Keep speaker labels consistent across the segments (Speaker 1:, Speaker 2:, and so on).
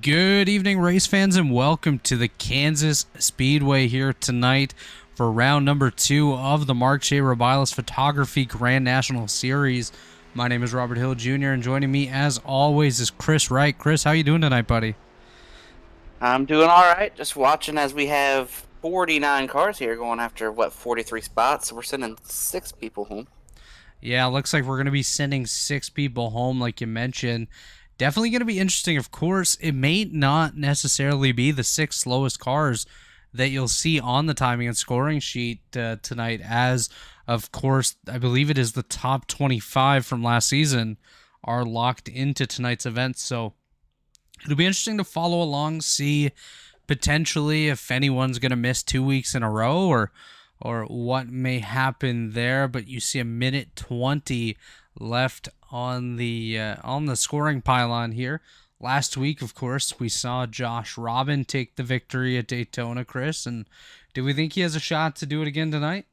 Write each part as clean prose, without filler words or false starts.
Speaker 1: Good evening, race fans, and welcome to the Kansas Speedway here tonight for round number 2 of the Mark J. Rebilas Photography Grand National Series. My name is Robert Hill Jr., and joining me, as always, is Chris Wright. Chris, how you doing tonight, buddy?
Speaker 2: I'm doing all right. Just watching as we have 49 cars here going after, 43 spots. So we're sending 6 people home.
Speaker 1: Yeah, looks like we're going to be sending 6 people home, like you mentioned. Definitely going to be interesting. Of course, it may not necessarily be the 6 slowest cars that you'll see on the timing and scoring sheet tonight, as, of course, I believe it is the top 25 from last season are locked into tonight's event. So it'll be interesting to follow along, see potentially if anyone's going to miss 2 weeks in a row or what may happen there. But you see a minute 20 left on the scoring pylon here. Last week, of course, we saw Josh Robin take the victory at Daytona, Chris, and do we think he has a shot to do it again tonight?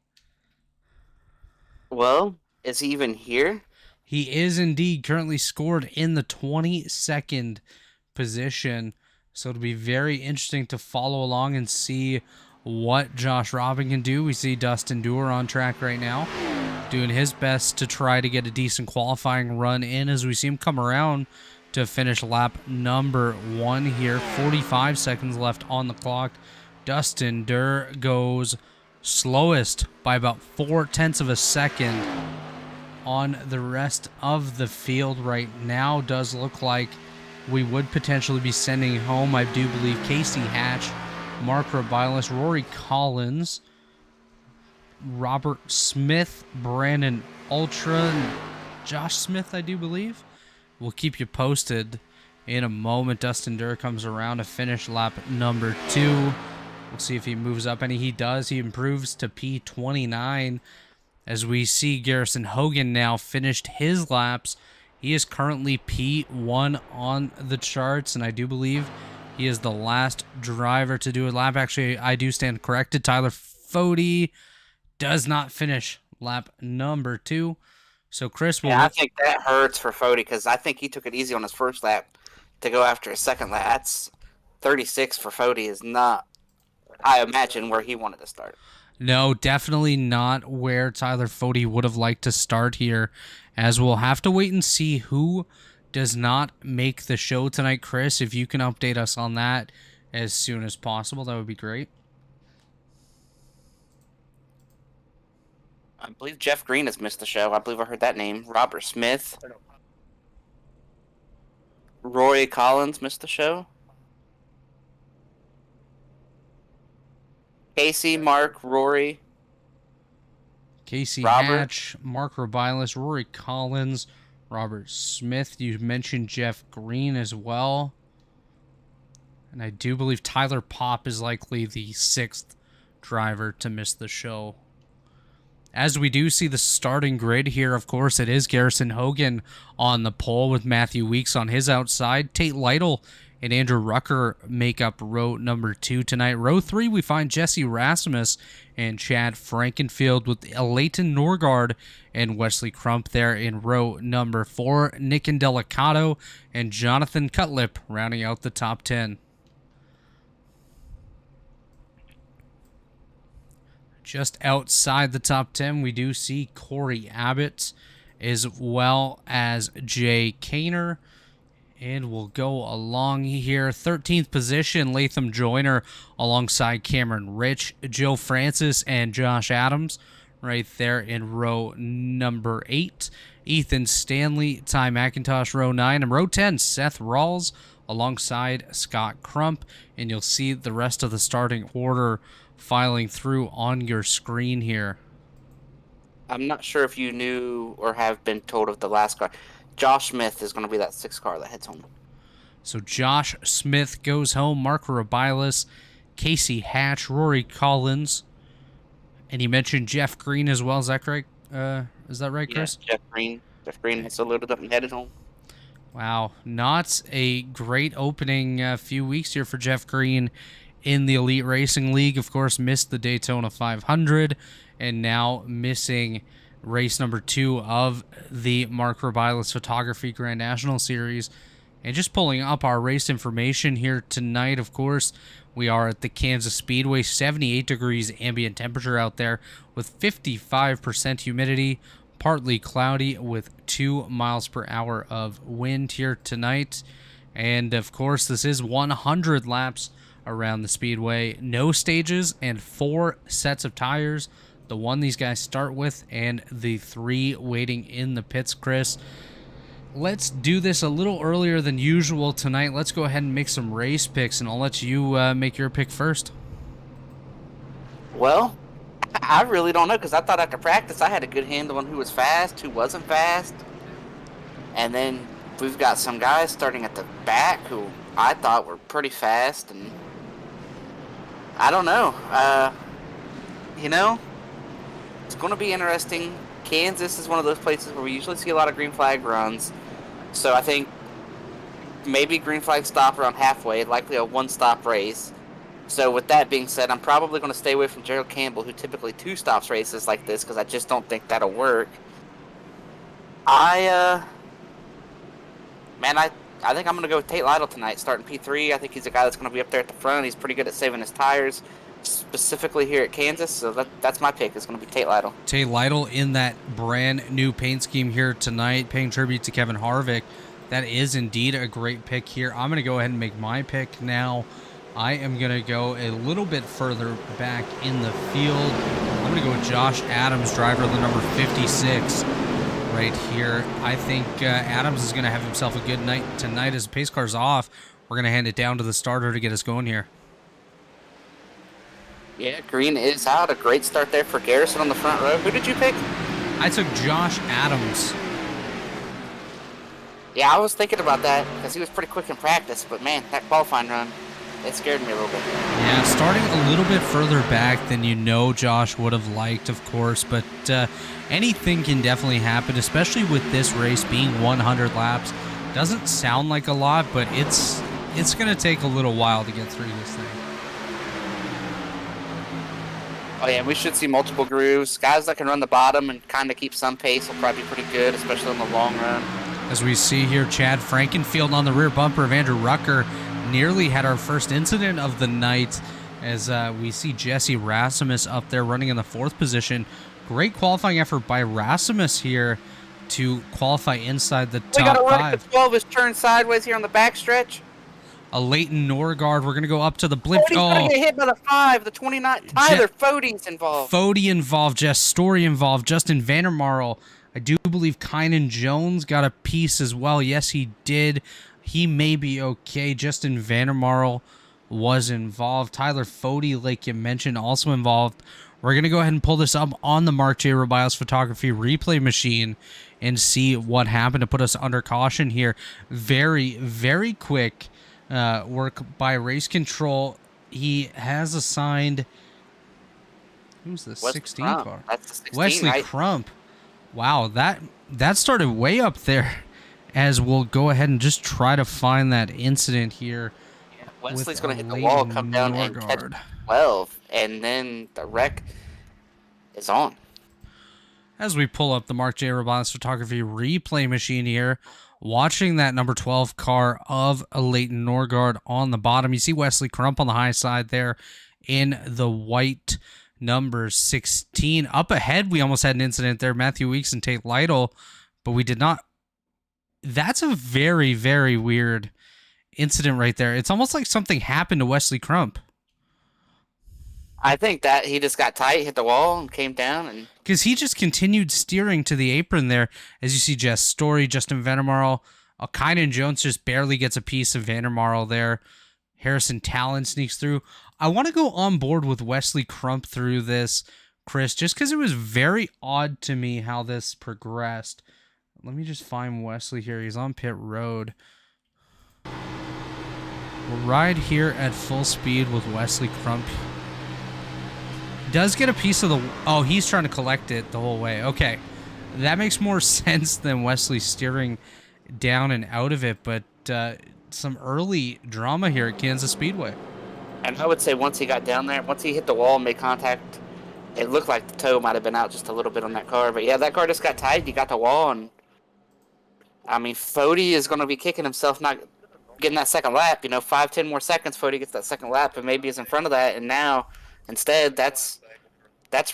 Speaker 2: Well, is he even here?
Speaker 1: He is indeed currently scored in the 22nd position, so it'll be very interesting to follow along and see what Josh Robin can do. We see Dustin Dewar on track right now, doing his best to try to get a decent qualifying run in as we see him come around to finish lap number 1 here. 45 seconds left on the clock. Dustin Dewar goes slowest by about 0.4 of a second on the rest of the field right now. Does look like we would potentially be sending home, I do believe, Casey Hatch, Mark Rebilas, Rory Collins, Robert Smith, Brandon Ultra, and Josh Smith, I do believe. We'll keep you posted in a moment. Dustin Dewar comes around to finish lap number 2. We'll see if he moves up any. He does. He improves to P29 as we see Garrison Hogan now finished his laps. He is currently P1 on the charts, and I do believe he is the last driver to do a lap. Actually, I do stand corrected. Tyler Fode does not finish lap number 2. So, Chris will...
Speaker 2: Yeah, I think that hurts for Fode because I think he took it easy on his first lap to go after his second lap. That's 36 for Fode is not, I imagine, where he wanted to start.
Speaker 1: No, definitely not where Tyler Fode would have liked to start here, as we'll have to wait and see who does not make the show tonight. Chris, if you can update us on that as soon as possible, that would be great.
Speaker 2: I believe Jeff Green has missed the show. I believe I heard that name. Robert Smith. Rory Collins missed the show. Casey, Mark, Rory.
Speaker 1: Casey
Speaker 2: Robert.
Speaker 1: Hatch, Mark Rebilas, Rory Collins, Robert Smith. You mentioned Jeff Green as well. And I do believe Tyler Popp is likely the 6th driver to miss the show. As we do see the starting grid here, of course, it is Garrison Hogan on the pole with Matthew Weeks on his outside. Tate Lytle and Andrew Rucker make up row number 2 tonight. Row 3, we find Jesse Rasmus and Chad Frankenfield with Leighton Norgard and Wesley Crump there in row number 4. Nick Indelicato and Jonathan Cutlip rounding out the top 10. Just outside the top 10, we do see Corey Abbott as well as Jay Kaner. And we'll go along here. 13th position, Latham Joyner alongside Cameron Rich, Joe Francis, and Josh Adams right there in row number 8. Ethan Stanley, Ty McIntosh, row 9. And row 10, Seth Rawls alongside Scott Crump. And you'll see the rest of the starting order filing through on your screen here.
Speaker 2: I'm not sure if you knew or have been told of the last car. Josh Smith is going to be that 6th car that heads home.
Speaker 1: So Josh Smith goes home. Mark Rebilas, Casey Hatch, Rory Collins, and you mentioned Jeff Green as well. Is that correct? Is that right, Chris?
Speaker 2: Yeah, Jeff Green. Jeff Green has loaded up and headed home.
Speaker 1: Wow, not a great opening few weeks here for Jeff Green in the Elite Racing League. Of course, missed the Daytona 500 and now missing race number 2 of the Mark Rebilas Photography Grand National Series. And just pulling up our race information here tonight, of course, we are at the Kansas Speedway, 78 degrees ambient temperature out there with 55% humidity, partly cloudy with 2 miles per hour of wind here tonight. And of course, this is 100 laps around the Speedway, no stages and 4 sets of tires. The one these guys start with and the 3 waiting in the pits, Chris. Let's do this a little earlier than usual tonight. Let's go ahead and make some race picks, and I'll let you make your pick first.
Speaker 2: Well, I really don't know because I thought after practice I had a good handle on who was fast, who wasn't fast. And then we've got some guys starting at the back who I thought were pretty fast, and I don't know. You know, it's going to be interesting. Kansas is one of those places where we usually see a lot of green flag runs. So I think maybe green flag stop around halfway, likely a one-stop race. So with that being said, I'm probably going to stay away from Gerald Campbell, who typically 2 stops races like this, because I just don't think that'll work. I think I'm going to go with Tate Lytle tonight, starting P3. I think he's a guy that's going to be up there at the front. He's pretty good at saving his tires, specifically here at Kansas. So that's my pick. It's going to be Tate Lytle.
Speaker 1: Tate Lytle in that brand new paint scheme here tonight, paying tribute to Kevin Harvick. That is indeed a great pick here. I'm going to go ahead and make my pick now. I am going to go a little bit further back in the field. I'm going to go with Josh Adams, driver of the number 56 right here. I think Adams is going to have himself a good night tonight. As the pace car's off, we're going to hand it down to the starter to get us going here.
Speaker 2: Yeah, Green is out. A great start there for Garrison on the front row. Who did you pick?
Speaker 1: I took Josh Adams.
Speaker 2: Yeah, I was thinking about that because he was pretty quick in practice. But, man, that qualifying run, it scared me a little bit.
Speaker 1: Yeah, starting a little bit further back than Josh would have liked, of course. But anything can definitely happen, especially with this race being 100 laps. Doesn't sound like a lot, but it's going to take a little while to get through this thing.
Speaker 2: Oh, yeah, we should see multiple grooves. Guys that can run the bottom and kind of keep some pace will probably be pretty good, especially in the long run.
Speaker 1: As we see here, Chad Frankenfield on the rear bumper of Andrew Rucker nearly had our first incident of the night, as we see Jesse Rasmus up there running in the 4th position. Great qualifying effort by Rasmus here to qualify inside the top 5.
Speaker 2: We got to run at the 12 is turned sideways here on the backstretch.
Speaker 1: A Leighton Norgard. We're going to go up to the blimp.
Speaker 2: Fode's going to get hit by the 5, the 29. Tyler Fode's involved.
Speaker 1: Fode involved, Jess Story involved, Justin Vandermarl. I do believe Kynan Jones got a piece as well. Yes, he did. He may be okay. Justin Vandermarl was involved. Tyler Fode, like you mentioned, also involved. We're going to go ahead and pull this up on the Mark J. Rebilas photography replay machine and see what happened to put us under caution here. Very, very quick work by Race Control. He has assigned... Who's the 16 car?
Speaker 2: That's the 16,
Speaker 1: Wesley
Speaker 2: right?
Speaker 1: Crump. Wow, that started way up there. As we'll go ahead and just try to find that incident here.
Speaker 2: Yeah, Wesley's going to hit the wall, come down, and catch 12, and then the wreck is on.
Speaker 1: As we pull up the Mark J. Rebilas photography replay machine here, watching that number 12 car of a Leighton Norgard on the bottom. You see Wesley Crump on the high side there in the white number 16. Up ahead, we almost had an incident there. Matthew Weeks and Tate Lytle, but we did not. That's a very, very weird incident right there. It's almost like something happened to Wesley Crump.
Speaker 2: I think that he just got tight, hit the wall, and came down. And
Speaker 1: because he just continued steering to the apron there. As you see Jess Story, Justin Vandermarl, Kynan Jones just barely gets a piece of Vandermarl there. Harrison Talon sneaks through. I want to go on board with Wesley Crump through this, Chris, just because it was very odd to me how this progressed. Let me just find Wesley here. He's on pit road. We'll ride here at full speed with Wesley Crump. Does get a piece of the... Oh, he's trying to collect it the whole way. Okay. That makes more sense than Wesley steering down and out of it, but some early drama here at Kansas Speedway.
Speaker 2: And I would say once he got down there, once he hit the wall and made contact, it looked like the toe might have been out just a little bit on that car. But yeah, that car just got tight. He got the wall, and I mean, Fode is going to be kicking himself not getting that second lap. 5-10 more seconds before he gets that second lap, and maybe he's in front of that. And now, instead, that's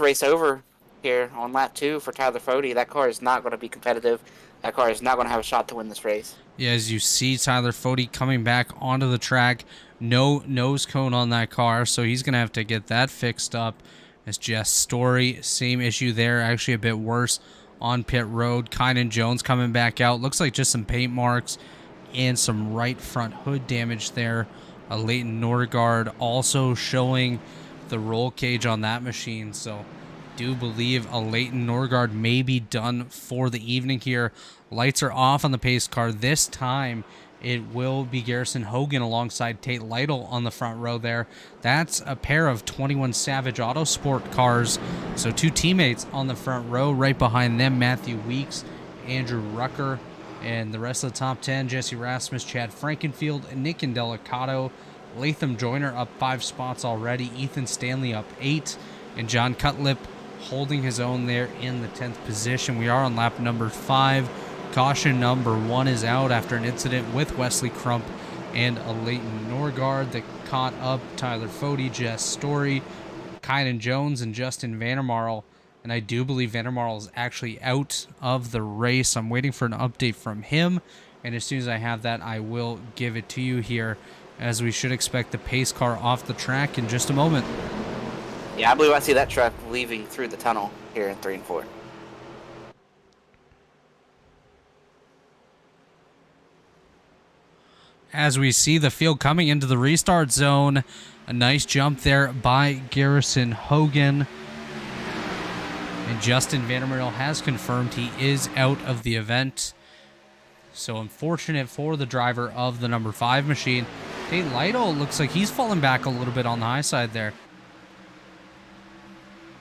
Speaker 2: race over here on lap 2 for Tyler Fode. That car is not going to be competitive. That car is not going to have a shot to win this race.
Speaker 1: Yeah, as you see Tyler Fode coming back onto the track, no nose cone on that car, so he's going to have to get that fixed up. As Jess Story, same issue there, actually a bit worse on pit road. Kynan Jones coming back out. Looks like just some paint marks and some right front hood damage there. Leighton Norgard also showing the roll cage on that machine, so do believe a Leighton Norgard may be done for the evening here. Lights are off on the pace car. This time it will be Garrison Hogan alongside Tate Lytle on the front row there. That's a pair of 21 Savage Autosport cars. So 2 teammates on the front row. Right behind them, Matthew Weeks, Andrew Rucker, and the rest of the top 10, Jesse Rasmus, Chad Frankenfield, and Nick Indelicato. Latham Joyner up 5 spots already. Ethan Stanley up 8. And John Cutlip holding his own there in the 10th position. We are on lap number 5. Caution number 1 is out after an incident with Wesley Crump and a Leighton Norgard that caught up Tyler Fode, Jess Story, Kynan Jones, and Justin Vandermarl. And I do believe Vandermarl is actually out of the race. I'm waiting for an update from him, and as soon as I have that, I will give it to you here, as we should expect the pace car off the track in just a moment.
Speaker 2: Yeah, I believe I see that truck leaving through the tunnel here in 3 and 4.
Speaker 1: As we see the field coming into the restart zone, a nice jump there by Garrison Hogan. And Justin Vandermeer has confirmed he is out of the event. So unfortunate for the driver of the number 5 machine. Tate Lytle looks like he's fallen back a little bit on the high side there.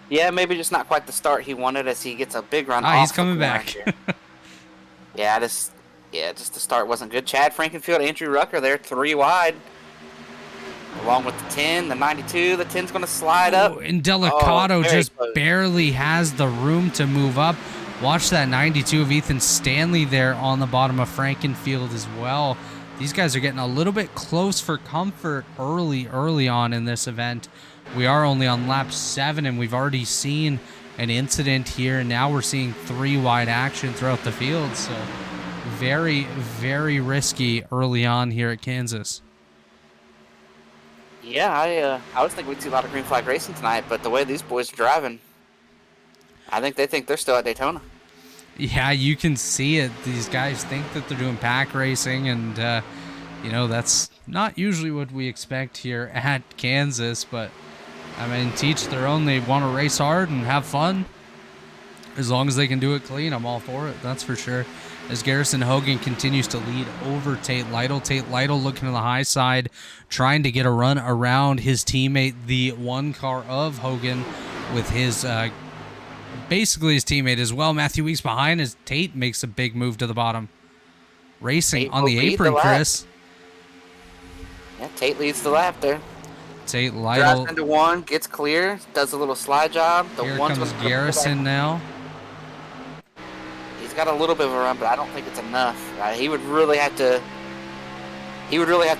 Speaker 2: Yeah, maybe just not quite the start he wanted as he gets a big run off.
Speaker 1: He's coming back.
Speaker 2: Just the start wasn't good. Chad Frankenfield, Andrew Rucker there, 3 wide. Along with the 10, the 92, the 10's going to slide up.
Speaker 1: And Delicato just
Speaker 2: close.
Speaker 1: barely has the room to move up. Watch that 92 of Ethan Stanley there on the bottom of Frankenfield as well. These guys are getting a little bit close for comfort early on in this event. We are only on lap 7, and we've already seen an incident here, and now we're seeing 3 wide action throughout the field. So very, very risky early on here at Kansas.
Speaker 2: Yeah, I was thinking we'd see a lot of green flag racing tonight, but the way these boys are driving, I think they think they're still at Daytona.
Speaker 1: Yeah, you can see it. These guys think that they're doing pack racing, and, that's not usually what we expect here at Kansas, but, I mean, teach their own. They want to race hard and have fun. As long as they can do it clean, I'm all for it, that's for sure. As Garrison Hogan continues to lead over Tate Lytle. Tate Lytle looking to the high side, trying to get a run around his teammate, the 1 car of Hogan, with his basically his teammate as well. Matthew Weeks behind as Tate makes a big move to the bottom. Racing
Speaker 2: Tate
Speaker 1: on the apron, Chris.
Speaker 2: Yeah, Tate leads the lap there.
Speaker 1: Tate Lytle.
Speaker 2: Drives into 1, gets clear, does a little slide job.
Speaker 1: Here comes Garrison now.
Speaker 2: He's got a little bit of a run, but I don't think it's enough. He would really have to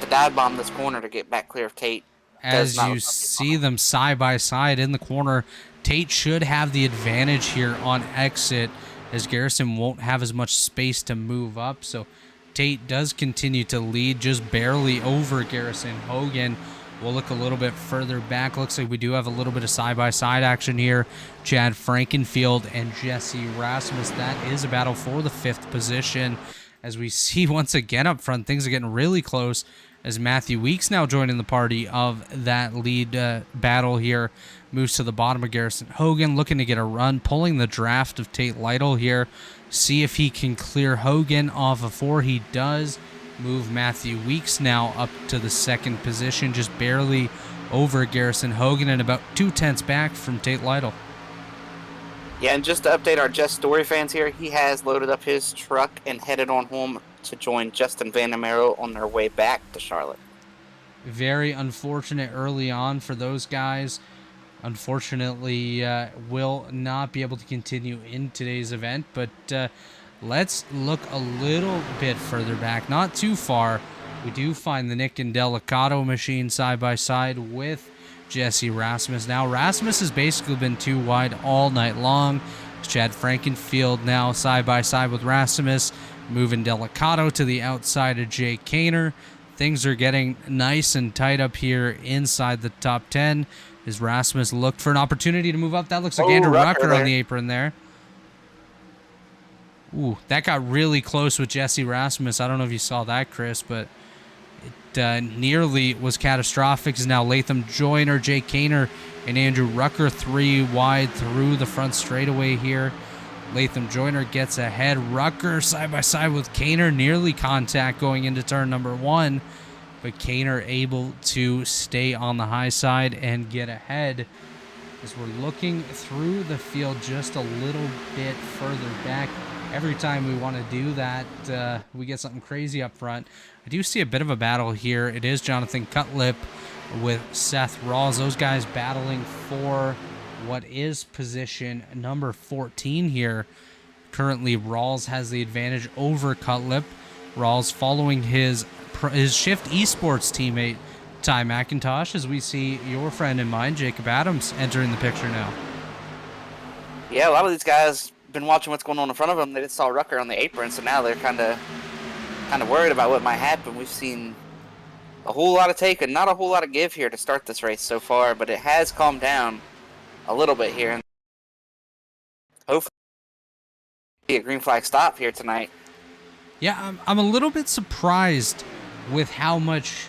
Speaker 2: dive bomb this corner to get back clear of Tate.
Speaker 1: As you see them side by side in the corner, Tate should have the advantage here on exit, as Garrison won't have as much space to move up. So Tate does continue to lead, just barely over Garrison Hogan. We'll look a little bit further back. Looks like we do have a little bit of side-by-side action here. Chad Frankenfield and Jesse Rasmus. That is a battle for the 5th position. As we see once again up front, things are getting really close, as Matthew Weeks now joining the party of that lead battle here. Moves to the bottom of Garrison Hogan, looking to get a run, pulling the draft of Tate Lytle here. See if he can clear Hogan off of 4. He does. Move Matthew Weeks now up to the 2nd position, just barely over Garrison Hogan and about 2/10 back from Tate Lytle.
Speaker 2: Yeah, and just to update our Jess Story fans here, he has loaded up his truck and headed on home to join Justin Vandermeer on their way back to Charlotte.
Speaker 1: Very unfortunate early on for those guys. Unfortunately, will not be able to continue in today's event, but let's look a little bit further back, not too far. We do find the Nick and Delicato machine side by side with Jesse Rasmus. Now, Rasmus has basically been too wide all night long. Chad Frankenfield now side by side with Rasmus, moving Delicato to the outside of Jake Kaner. Things are getting nice and tight up here inside the top 10 as Rasmus looked for an opportunity to move up. That looks like Andrew Rucker on the apron there. Ooh, that got really close with Jesse Rasmus. I don't know if you saw that, Chris, but it nearly was catastrophic. Is now Latham Joyner, Jake Kaner, and Andrew Rucker 3 wide through the front straightaway here. Latham Joyner gets ahead. Rucker side by side with Kaner, nearly contact going into turn number 1, but Kaner able to stay on the high side and get ahead as we're looking through the field just a little bit further back. Every time we want to do that, we get something crazy up front. I do see a bit of a battle here. It is Jonathan Cutlip with Seth Rawls. Those guys battling for what is position number 14 here. Currently, Rawls has the advantage over Cutlip. Rawls following his Shift Esports teammate, Ty McIntosh, as we see your friend and mine, Jacob Adams, entering the picture now.
Speaker 2: Yeah, a lot of these guys been watching what's going on in front of them. They just saw Rucker on the apron, so now they're kind of worried about what might happen. We've seen a whole lot of take and not a whole lot of give here to start this race so far, but it has calmed down a little bit here. And hopefully a green flag stop here tonight.
Speaker 1: Yeah, I'm a little bit surprised with how much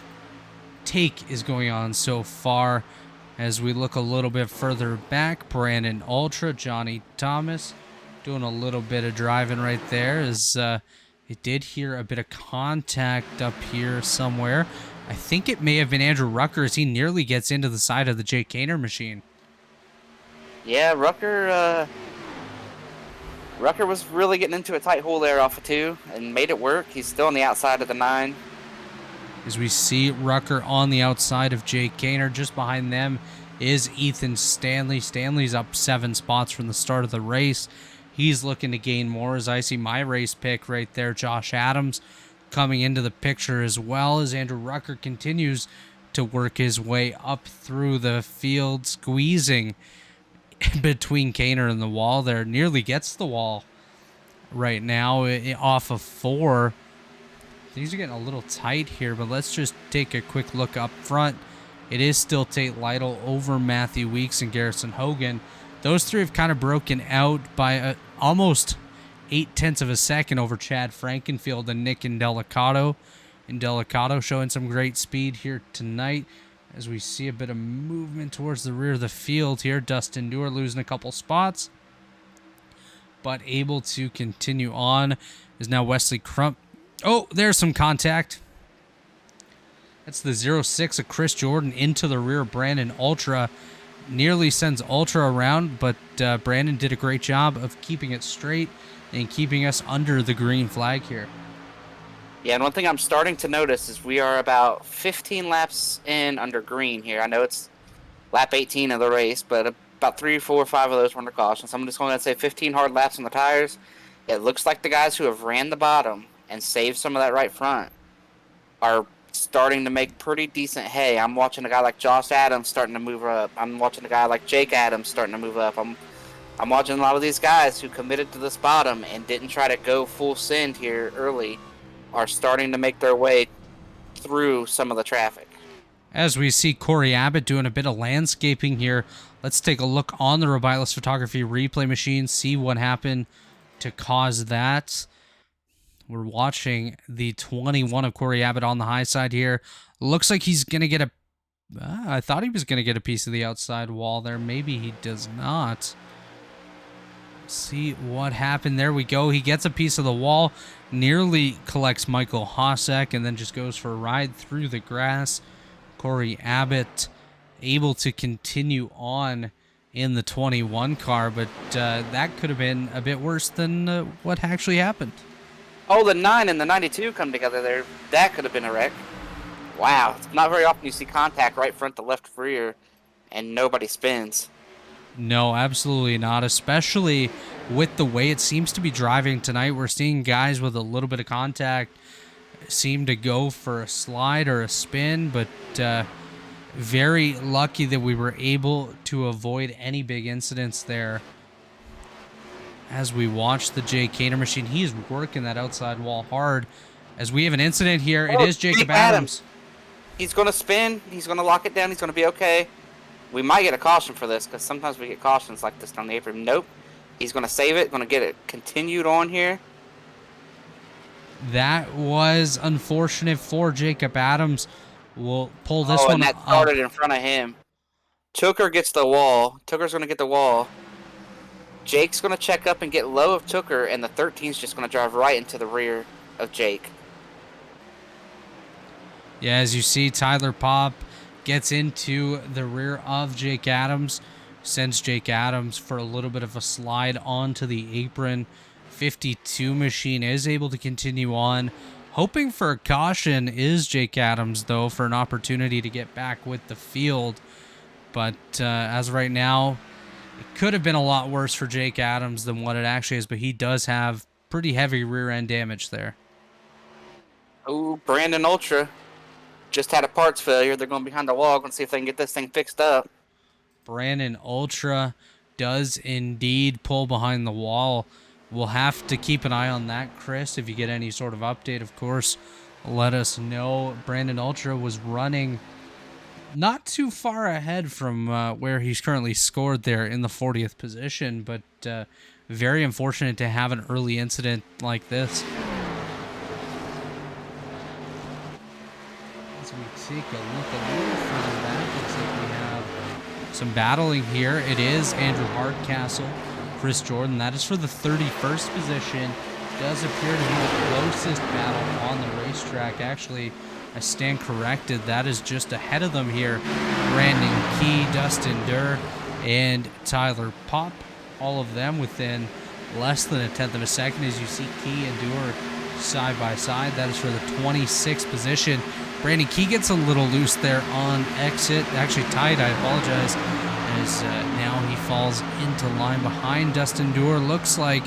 Speaker 1: take is going on so far. As we look a little bit further back, Brandon Ultra, Johnny Thomas doing a little bit of driving right there, as it did hear a bit of contact up here somewhere. I think it may have been Andrew Rucker as he nearly gets into the side of the Jake Kaner machine.
Speaker 2: Yeah, Rucker was really getting into a tight hole there off of 2 and made it work. He's still on the outside of the 9.
Speaker 1: As we see Rucker on the outside of Jake Kaner, just behind them is Ethan Stanley. Stanley's up 7 spots from the start of the race. He's looking to gain more, as I see my race pick right there, Josh Adams, coming into the picture, as well as Andrew Rucker continues to work his way up through the field, squeezing between Kaner and the wall there. Nearly gets the wall right now off of 4. Things are getting a little tight here, but let's just take a quick look up front. It is still Tate Lytle over Matthew Weeks and Garrison Hogan. Those 3 have kind of broken out by almost 0.8 of a second over Chad Frankenfield and Nick and Delicato. And Delicato showing some great speed here tonight as we see a bit of movement towards the rear of the field here. Dustin Dewar losing a couple spots, but able to continue on is now Wesley Crump. Oh, there's some contact. That's the 06 of Chris Jordan into the rear. Brandon Ultra nearly sends Ultra around, but Brandon did a great job of keeping it straight and keeping us under the green flag here.
Speaker 2: Yeah, and one thing I'm starting to notice is we are about 15 laps in under green here. I know it's lap 18 of the race, but about 3, 4, 5 of those were under caution. So I'm just going to say 15 hard laps on the tires. It looks like the guys who have ran the bottom and saved some of that right front are starting to make pretty decent hay. I'm watching a guy like Josh Adams starting to move up. I'm watching a guy like Jake Adams starting to move up. I'm watching a lot of these guys who committed to this bottom and didn't try to go full send here early are starting to make their way through some of the traffic.
Speaker 1: As we see Corey Abbott doing a bit of landscaping here, let's take a look on the Rebilas Photography replay machine, see what happened to cause that. We're watching the 21 of Corey Abbott on the high side here. Looks like he's going to get a... I thought he was going to get a piece of the outside wall there. Maybe he does not. See what happened. There we go. He gets a piece of the wall, nearly collects Michael Hosek, and then just goes for a ride through the grass. Corey Abbott able to continue on in the 21 car, but that could have been a bit worse than what actually happened.
Speaker 2: Oh, the 9 and the 92 come together there. That could have been a wreck. Wow, it's not very often you see contact right front to left rear and nobody spins.
Speaker 1: No, absolutely not, especially with the way it seems to be driving tonight. We're seeing guys with a little bit of contact seem to go for a slide or a spin, but very lucky that we were able to avoid any big incidents there. As we watch the Jake Kaner machine, he is working that outside wall hard. As we have an incident here, it is Jacob Adams.
Speaker 2: He's going to spin. He's going to lock it down. He's going to be okay. We might get a caution for this because sometimes we get cautions like this down the apron. Nope. He's going to save it. Going to get it continued on here.
Speaker 1: That was unfortunate for Jacob Adams. We'll pull this one
Speaker 2: and that started in front of him. Tooker gets the wall. Tooker's going to get the wall. Jake's going to check up and get low of Tooker, and the 13's just going to drive right into the rear of Jake.
Speaker 1: Yeah, as you see, Tyler Pop gets into the rear of Jake Adams, sends Jake Adams for a little bit of a slide onto the apron. 52 machine is able to continue on. Hoping for a caution is Jake Adams, though, for an opportunity to get back with the field. But as of right now, it could have been a lot worse for Jake Adams than what it actually is, but he does have pretty heavy rear end damage there.
Speaker 2: Oh, Brandon Ultra just had a parts failure. They're going behind the wall. Going to see if they can get this thing fixed up.
Speaker 1: Brandon Ultra does indeed pull behind the wall. We'll have to keep an eye on that, Chris. If you get any sort of update, of course, let us know. Brandon Ultra was running not too far ahead from where he's currently scored there in the 40th position, but very unfortunate to have an early incident like this. As we take a look a little further back, looks like we have some battling here. It is Andrew Hardcastle, Chris Jordan. That is for the 31st position. Does appear to be the closest battle on the racetrack. Actually, I stand corrected. That is just ahead of them here. Brandon Key, Dustin Durr, and Tyler Pop. All of them within less than a tenth of a second as you see Key and Durr side by side. That is for the 26th position. Brandon Key gets a little loose there on exit. Actually tight, I apologize. As now he falls into line behind Dustin Durr. Looks like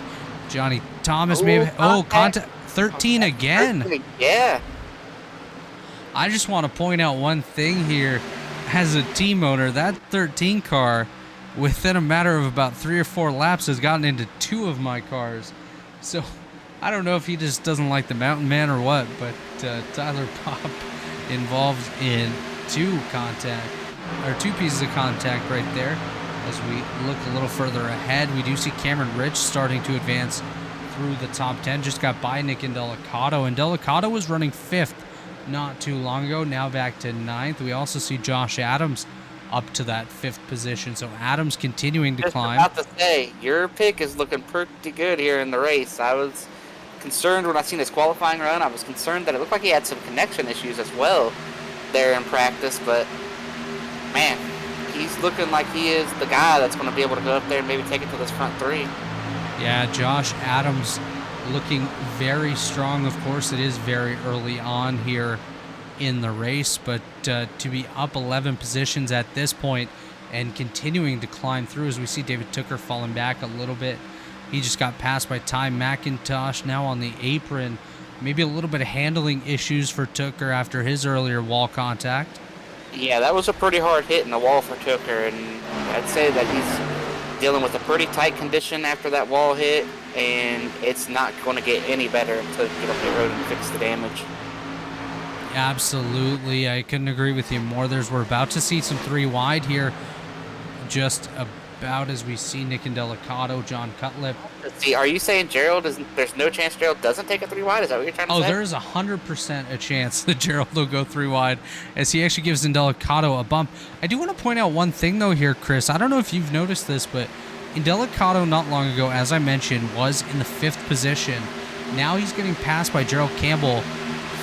Speaker 1: Johnny Thomas may have... Oh, contact 13 again.
Speaker 2: 13, yeah.
Speaker 1: I just want to point out one thing here. As a team owner, that 13 car, within a matter of about 3 or 4 laps, has gotten into 2 of my cars. So, I don't know if he just doesn't like the mountain man or what, but Tyler Pop involved in 2 pieces of contact right there. As we look a little further ahead, we do see Cameron Rich starting to advance through the top 10. Just got by Nick Indelicato, and Delicato was running 5th not too long ago, now back to 9th. We also see Josh Adams up to that 5th position, so Adams continuing to climb.
Speaker 2: About to say, your pick is looking pretty good here in the race. I was concerned when I seen his qualifying run. I was concerned that it looked like he had some connection issues as well there in practice, but man, he's looking like he is the guy that's going to be able to go up there and maybe take it to this front 3.
Speaker 1: Yeah, Josh Adams looking very strong. Of course, it is very early on here in the race, but to be up 11 positions at this point and continuing to climb through, as we see David Tooker falling back a little bit. He just got passed by Ty McIntosh now on the apron. Maybe a little bit of handling issues for Tooker after his earlier wall contact.
Speaker 2: Yeah, that was a pretty hard hit in the wall for Tooker, and I'd say that he's dealing with a pretty tight condition after that wall hit, and it's not going to get any better until you get up the road and fix the damage.
Speaker 1: Absolutely, I couldn't agree with you more. We're about to see some 3 wide here, just about as we see Nick Indelicato, John Cutlip.
Speaker 2: See, are you saying there's no chance Gerald doesn't take a 3 wide? Is that what you're trying to say?
Speaker 1: Oh, there is 100% a chance that Gerald will go 3 wide as he actually gives Indelicato a bump. I do want to point out one thing, though, here, Chris. I don't know if you've noticed this, but Indelicato not long ago, as I mentioned, was in the 5th position. Now he's getting passed by Gerald Campbell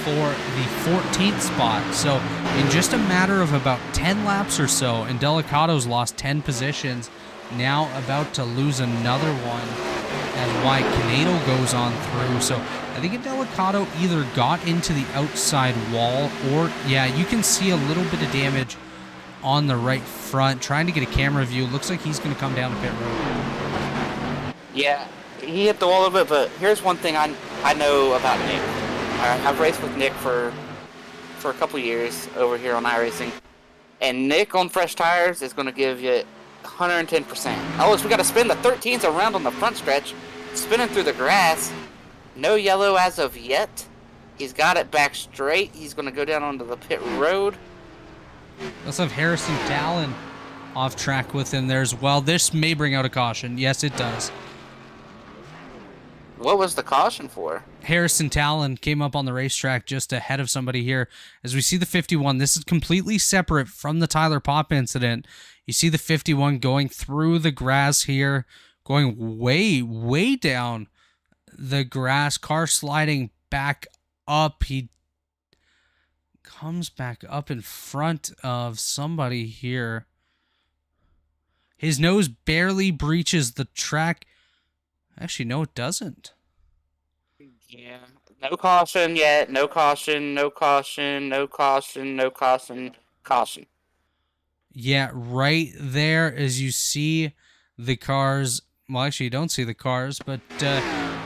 Speaker 1: for the 14th spot. So in just a matter of about 10 laps or so, Indelicato's lost 10 positions. Now about to lose another one as Wyatt Canado goes on through. So I think Indelicato either got into the outside wall or, yeah, you can see a little bit of damage on the right front. Trying to get a camera view. Looks like he's going to come down to pit road.
Speaker 2: Yeah, he hit the wall a bit, but here's one thing I know about Nick. I've raced with Nick for a couple years over here on iRacing, and Nick on fresh tires is going to give you 110%. Oh, so we got to spin the 13s around on the front stretch, spinning through the grass. No yellow as of yet. He's got it back straight. He's going to go down onto the pit road.
Speaker 1: Let's have Harrison Talon off track with him there as well. This may bring out a caution. Yes, it does.
Speaker 2: What was the caution for?
Speaker 1: Harrison Talon came up on the racetrack just ahead of somebody here. As we see the 51, this is completely separate from the Tyler Pop incident. You see the 51 going through the grass here, going way, way down the grass, car sliding back up. He comes back up in front of somebody here. His nose barely breaches the track. Actually, no, it doesn't.
Speaker 2: Yeah. No caution yet. No caution. No caution. No caution. No caution. Caution.
Speaker 1: Yeah, right there as you see the cars. Well, actually, you don't see the cars, but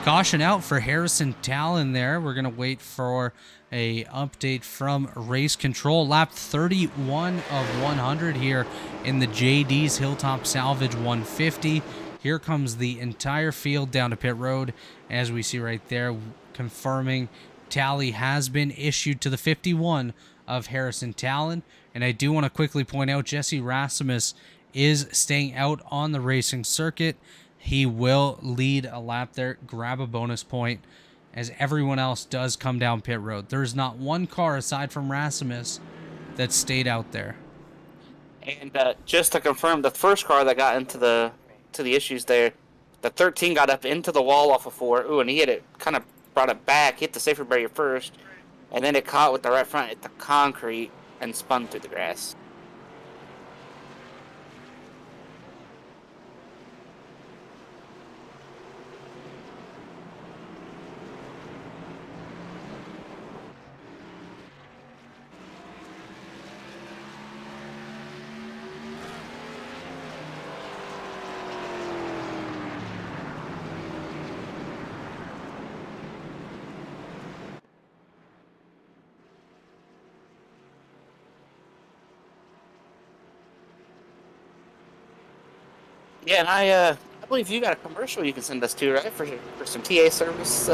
Speaker 1: caution out for Harrison Talon there. We're going to wait for a update from race control. Lap 31 of 100 here in the JD's Hilltop Salvage 150. Here comes the entire field down to pit road, as we see right there, confirming tally has been issued to the 51 of Harrison Talon. And I do want to quickly point out Jesse Rasmus is staying out on the racing circuit. He will lead a lap there, grab a bonus point, as everyone else does come down pit road. There is not one car aside from Rasmus that stayed out there.
Speaker 2: And just to confirm, the first car that got into the issues there, the 13 got up into the wall off of 4. Ooh, and he hit it, kind of brought it back, hit the safer barrier first, and then it caught with the right front at the concrete and spun through the grass. Yeah, and I believe you got a commercial you can send us to, right, for some TA service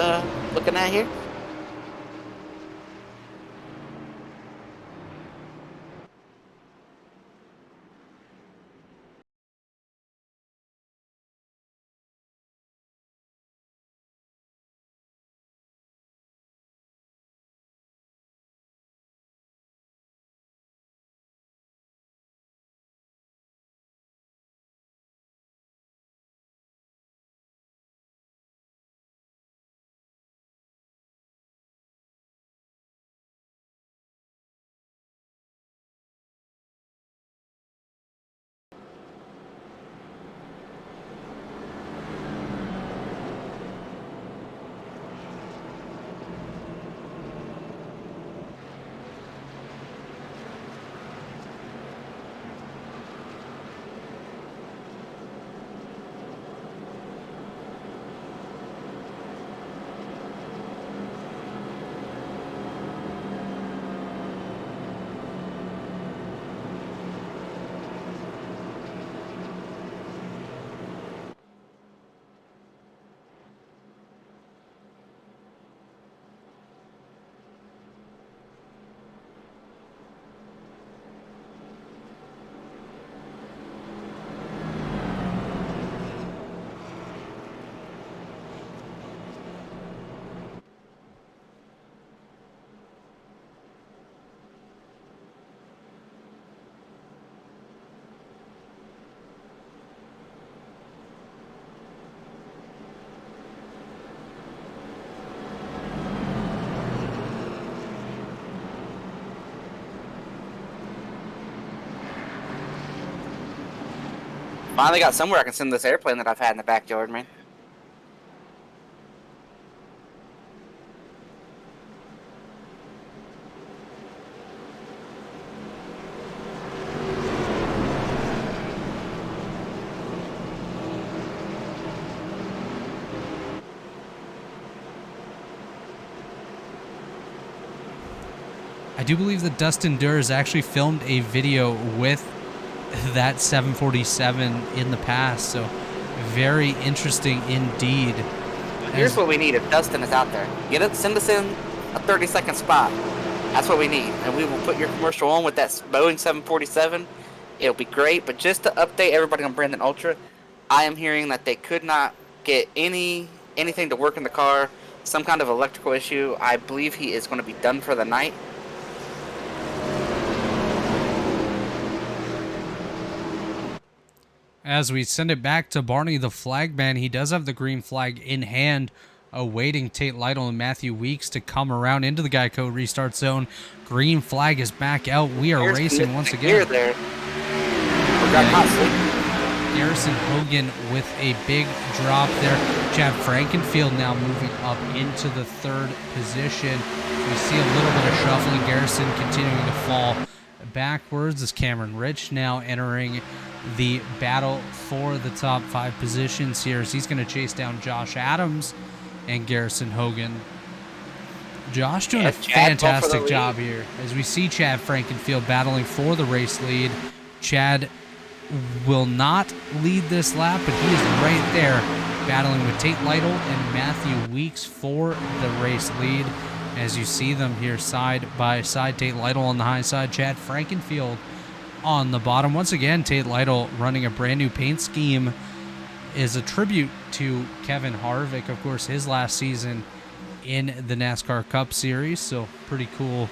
Speaker 2: looking at here? Finally got somewhere I can send this airplane that I've had in the backyard, man.
Speaker 1: I do believe that Dustin Durr has actually filmed a video with that 747 in the past, so very interesting indeed.
Speaker 2: Here's what we need if Dustin is out there. Send us in a 30-second spot. That's what we need. And we will put your commercial on with that Boeing 747. It'll be great. But just to update everybody on Brandon Ultra, I am hearing that they could not get anything to work in the car. Some kind of electrical issue. I believe he is going to be done for the night.
Speaker 1: As we send it back to Barney the flagman, he does have the green flag in hand, awaiting Tate Lytle and Matthew Weeks to come around into the Geico restart zone. Green flag is back out. We are racing once again.
Speaker 2: There.
Speaker 1: Garrison Hogan with a big drop there. Chad Frankenfield now moving up into the third position. We see a little bit of shuffling. Garrison continuing to fall backwards as Cameron Rich now entering the battle for the top 5 positions here as he's going to chase down Josh Adams and Garrison Hogan. Josh doing a fantastic job here as we see Chad Frankenfield battling for the race lead. Chad will not lead this lap, but he is right there battling with Tate Lytle and Matthew Weeks for the race lead. As you see them here side by side, Tate Lytle on the high side, Chad Frankenfield on the bottom. Once again, Tate Lytle running a brand new paint scheme is a tribute to Kevin Harvick, of course, his last season in the NASCAR Cup Series. So pretty cool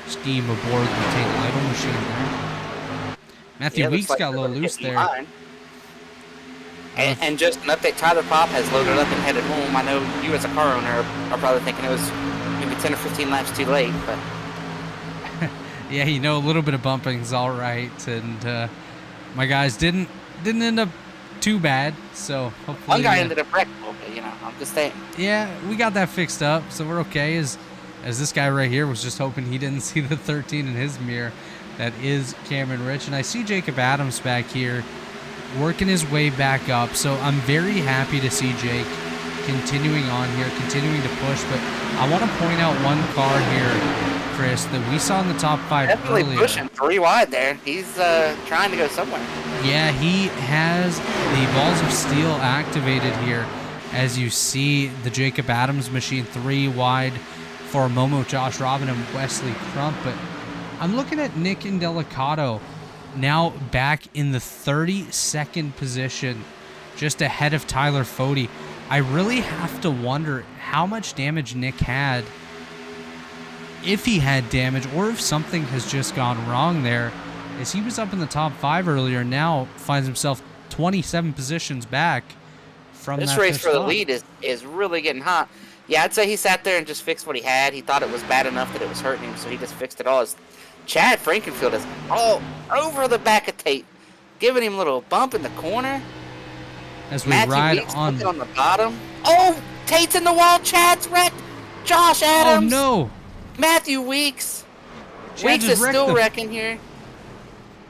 Speaker 1: scheme aboard the Tate Lytle machine there. Matthew Weeks got a little loose there.
Speaker 2: And just an update, Tyler Pop has loaded up and headed home. I know you as a car owner are probably thinking it was maybe 10 or 15 laps too late, but
Speaker 1: yeah, you know, a little bit of bumping's all right, and my guys didn't end up too bad, so hopefully...
Speaker 2: One guy ended up wrecked a little bit, you know, I'm just saying.
Speaker 1: Yeah, we got that fixed up, so we're okay, as this guy right here was just hoping he didn't see the 13 in his mirror. That is Cameron Rich, and I see Jacob Adams back here working his way back up, so I'm very happy to see Jake continuing on here, continuing to push, but I want to point out one car here, Chris, that we saw in the top 5
Speaker 2: definitely
Speaker 1: earlier.
Speaker 2: Pushing 3 wide there. He's trying to go somewhere.
Speaker 1: Yeah, he has the balls of steel activated here. As you see the Jacob Adams machine 3 wide for Momo, Josh Robin, and Wesley Crump. But I'm looking at Nick Indelicato now back in the 32nd position, just ahead of Tyler Fode. I really have to wonder how much damage Nick had, if he had damage, or if something has just gone wrong there, as he was up in the top 5 earlier, now finds himself 27 positions back from
Speaker 2: this
Speaker 1: that
Speaker 2: race for the
Speaker 1: stop.
Speaker 2: lead is really getting hot. Yeah, I'd say he sat there and just fixed what he had. He thought it was bad enough that it was hurting him, so he just fixed it all. Chad Frankenfield is all over the back of Tate, giving him a little bump in the corner.
Speaker 1: As we
Speaker 2: Matthew
Speaker 1: ride
Speaker 2: Weeks
Speaker 1: on
Speaker 2: the bottom. Oh, Tate's in the wall. Chad's wrecked. Josh Adams.
Speaker 1: Oh no!
Speaker 2: Matthew Weeks.
Speaker 1: Chad
Speaker 2: Weeks
Speaker 1: just
Speaker 2: is
Speaker 1: wrecked
Speaker 2: still
Speaker 1: the-
Speaker 2: wrecking here.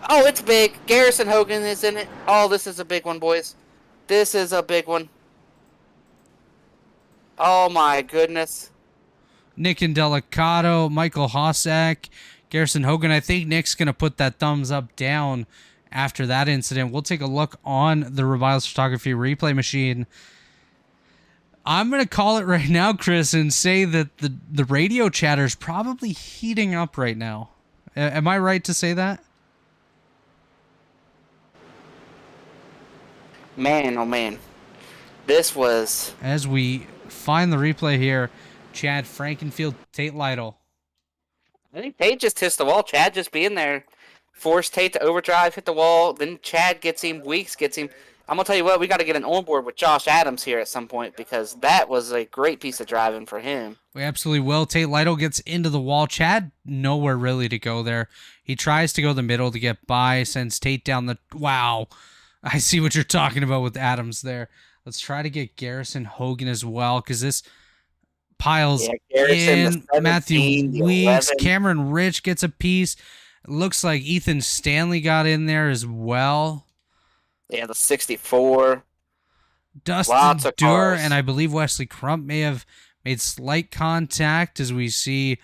Speaker 2: Oh, it's big. Garrison Hogan is in it. Oh, this is a big one, boys. This is a big one. Oh, my goodness.
Speaker 1: Nick Indelicato, Michael Hossack, Garrison Hogan. I think Nick's going to put that thumbs up down after that incident. We'll take a look on the Rebilas Photography replay machine. I'm going to call it right now, Chris, and say that the radio chatter is probably heating up right now. Am I right to say that?
Speaker 2: Man, oh, man. This was...
Speaker 1: As we find the replay here, Chad Frankenfield, Tate Lytle.
Speaker 2: I think Tate just hits the wall. Chad just being there. Forced Tate to overdrive, hit the wall. Then Chad gets him. Weeks gets him. I'm going to tell you what, we got to get an onboard with Josh Adams here at some point, because that was a great piece of driving for him.
Speaker 1: We absolutely will. Tate Lytle gets into the wall. Chad, nowhere really to go there. He tries to go the middle to get by, sends Tate down the... Wow. I see what you're talking about with Adams there. Let's try to get Garrison Hogan as well, because this piles in. Matthew Weeks, Cameron Rich gets a piece. Looks like Ethan Stanley got in there as well.
Speaker 2: Yeah, the 64.
Speaker 1: Dustin Durr and I believe Wesley Crump may have made slight contact, as we see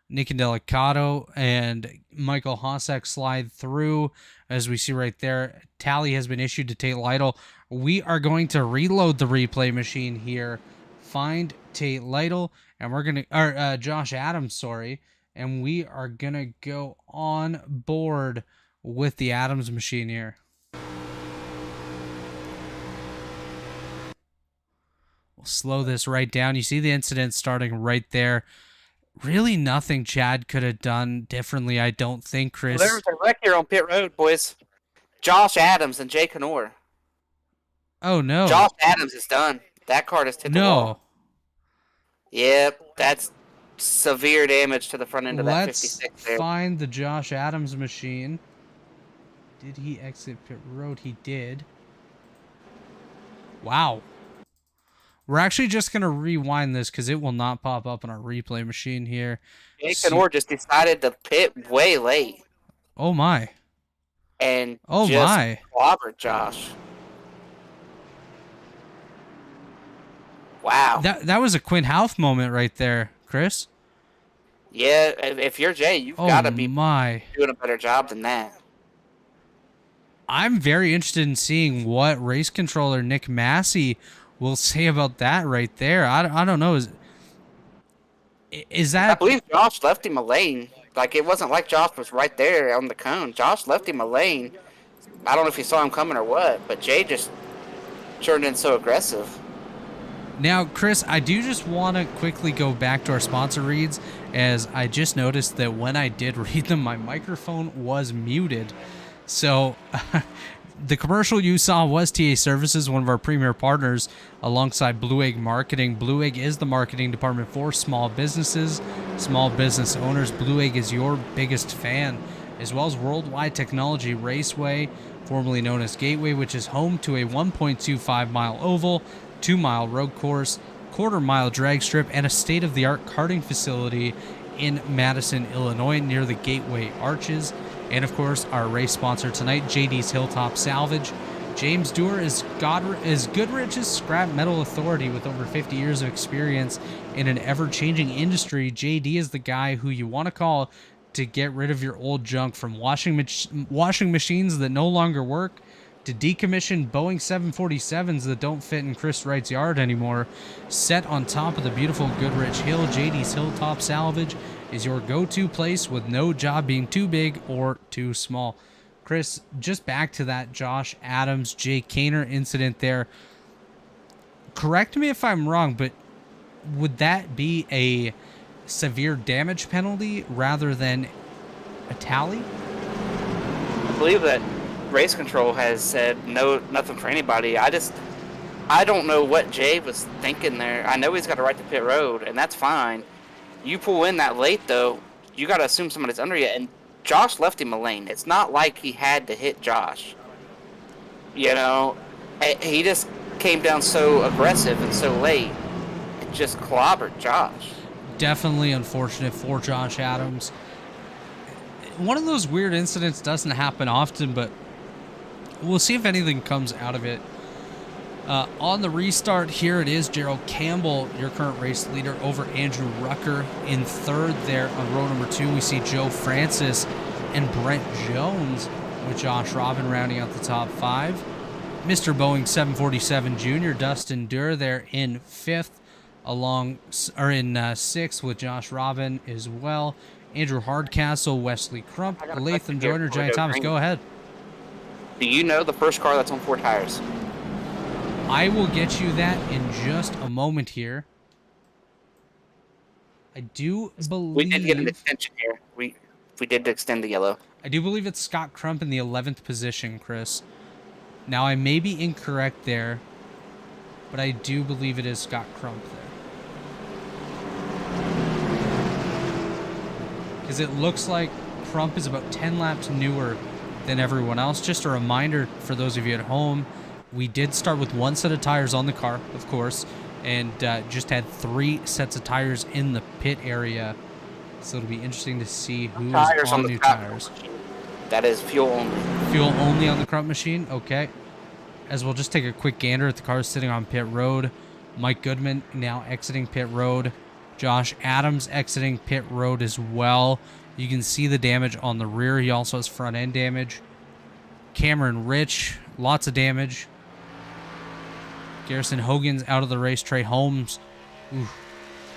Speaker 1: Nick Delicato and Michael Hossack slide through, as we see right there. Tally has been issued to Tate Lytle. We are going to reload the replay machine here, find Tate Lytle, and we're going to, or Josh Adams, sorry, and we are going to go on board with the Adams machine here. We'll slow this right down. You see the incident starting right there. Really nothing Chad could have done differently, I don't think, Chris.
Speaker 2: Well, there was a wreck here on pit road, boys. Josh Adams and Jay Canor.
Speaker 1: Oh, no.
Speaker 2: Josh Adams is done. That car has hit the wall. Yep, that's severe damage to the front end of that 56 there.
Speaker 1: Let's find the Josh Adams machine. Did he exit pit road? He did. Wow. We're actually just going to rewind this because it will not pop up on our replay machine here.
Speaker 2: Jay Canor just decided to pit way late.
Speaker 1: Oh, my.
Speaker 2: And just clobbered Josh. Wow.
Speaker 1: That was a Quinn Houff moment right there, Chris.
Speaker 2: Yeah, if you're Jay, you've got to be doing a better job than that.
Speaker 1: I'm very interested in seeing what race controller Nick Massey will say about that right there. I don't know. Is that...
Speaker 2: I believe Josh left him a lane. Like, it wasn't like Josh was right there on the cone. Josh left him a lane. I don't know if he saw him coming or what, but Jay just turned in so aggressive.
Speaker 1: Now, Chris, I do just want to quickly go back to our sponsor reads, as I just noticed that when I did read them, my microphone was muted. So the commercial you saw was TA Services, one of our premier partners, alongside Blue Egg Marketing. Blue Egg is the marketing department for small businesses, small business owners. Blue Egg is your biggest fan, as well as Worldwide Technology Raceway, formerly known as Gateway, which is home to a 1.25-mile oval, 2-mile road course, quarter-mile drag strip, and a state-of-the-art karting facility in Madison, Illinois, near the Gateway Arches. And, of course, our race sponsor tonight, JD's Hilltop Salvage. James Dewar is Goodrich's scrap metal authority with over 50 years of experience in an ever-changing industry. JD is the guy who you want to call to get rid of your old junk, from washing machines that no longer work to decommissioned Boeing 747s that don't fit in Chris Wright's yard anymore. Set on top of the beautiful Goodrich Hill, JD's Hilltop Salvage is your go-to place, with no job being too big or too small. Chris, just back to that Josh Adams, Jake Kaner incident there. Correct me if I'm wrong, but would that be a severe damage penalty rather than a tally?
Speaker 2: I believe that race control has said nothing for anybody. I don't know what Jay was thinking there. I know he's got a right to pit road, and that's fine. You pull in that late, though, you got to assume somebody's under you, and Josh left him a lane. It's not like he had to hit Josh. You know, he just came down so aggressive and so late. It just clobbered Josh.
Speaker 1: Definitely unfortunate for Josh Adams. One of those weird incidents doesn't happen often, but we'll see if anything comes out of it. On the restart here, it is Gerald Campbell, your current race leader, over Andrew Rucker in third there on row number 2. We see Joe Francis and Brent Jones, with Josh Robin rounding out the top 5. Mr. Boeing 747 Jr., Dustin Durr there in 5th, in 6th with Josh Robin as well. Andrew Hardcastle, Wesley Crump, Latham Joyner, Giant Thomas. Go ahead.
Speaker 2: Do you know the first car that's on 4 tires?
Speaker 1: I will get you that in just a moment here. I do believe...
Speaker 2: We did get an extension here. We did extend the yellow.
Speaker 1: I do believe it's Scott Crump in the 11th position, Chris. Now, I may be incorrect there, but I do believe it is Scott Crump there. Because it looks like Crump is about 10 laps newer than everyone else. Just a reminder for those of you at home, we did start with 1 set of tires on the car, of course, and just had 3 sets of tires in the pit area. So it'll be interesting to see who's on new tires.
Speaker 2: That is fuel only.
Speaker 1: Fuel only on the Crump machine? Okay. As we'll just take a quick gander at the cars sitting on pit road. Mike Goodman now exiting pit road. Josh Adams exiting pit road as well. You can see the damage on the rear. He also has front end damage. Cameron Rich, lots of damage. Garrison Hogan's out of the race. Trey Holmes, ooh,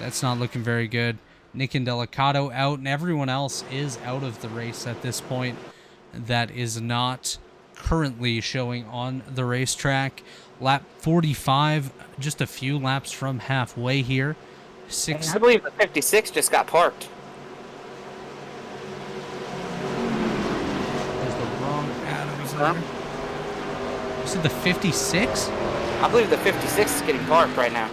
Speaker 1: that's not looking very good. Nick and Delicato out, and everyone else is out of the race at this point. That is not currently showing on the racetrack. Lap 45, just a few laps from halfway here.
Speaker 2: I believe the 56 just got parked.
Speaker 1: There's the wrong Adams there. You said the 56?
Speaker 2: I believe the 56 is getting parked right now.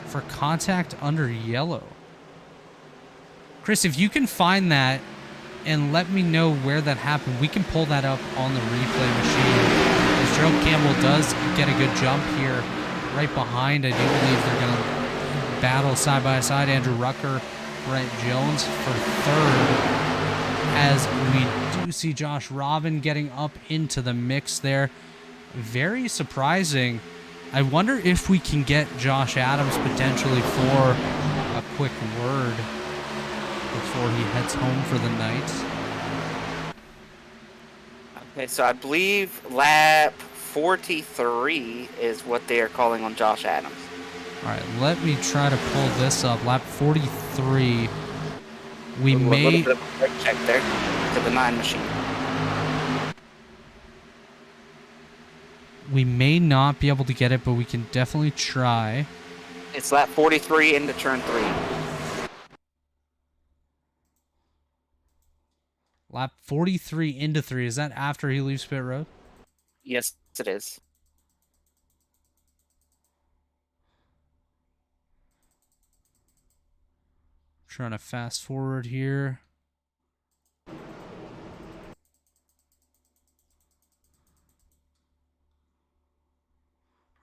Speaker 1: For contact under yellow. Chris, if you can find that and let me know where that happened, we can pull that up on the replay machine. As Gerald Campbell does get a good jump here right behind, I do believe they're going to battle side by side. Andrew Rucker, Brent Jones for third, as we do see Josh Robin getting up into the mix there. Very surprising. I wonder if we can get Josh Adams potentially for a quick word before he heads home for the night.
Speaker 2: Okay, so I believe lap 43 is what they are calling on Josh Adams.
Speaker 1: All right, let me try to pull this up. Lap 43. We
Speaker 2: a
Speaker 1: may
Speaker 2: little bit of a brake check there to the 9 machine.
Speaker 1: We may not be able to get it, but we can definitely try.
Speaker 2: It's lap 43 into turn 3.
Speaker 1: Lap 43 into 3. Is that after he leaves pit road?
Speaker 2: Yes, it is.
Speaker 1: Trying to fast forward here.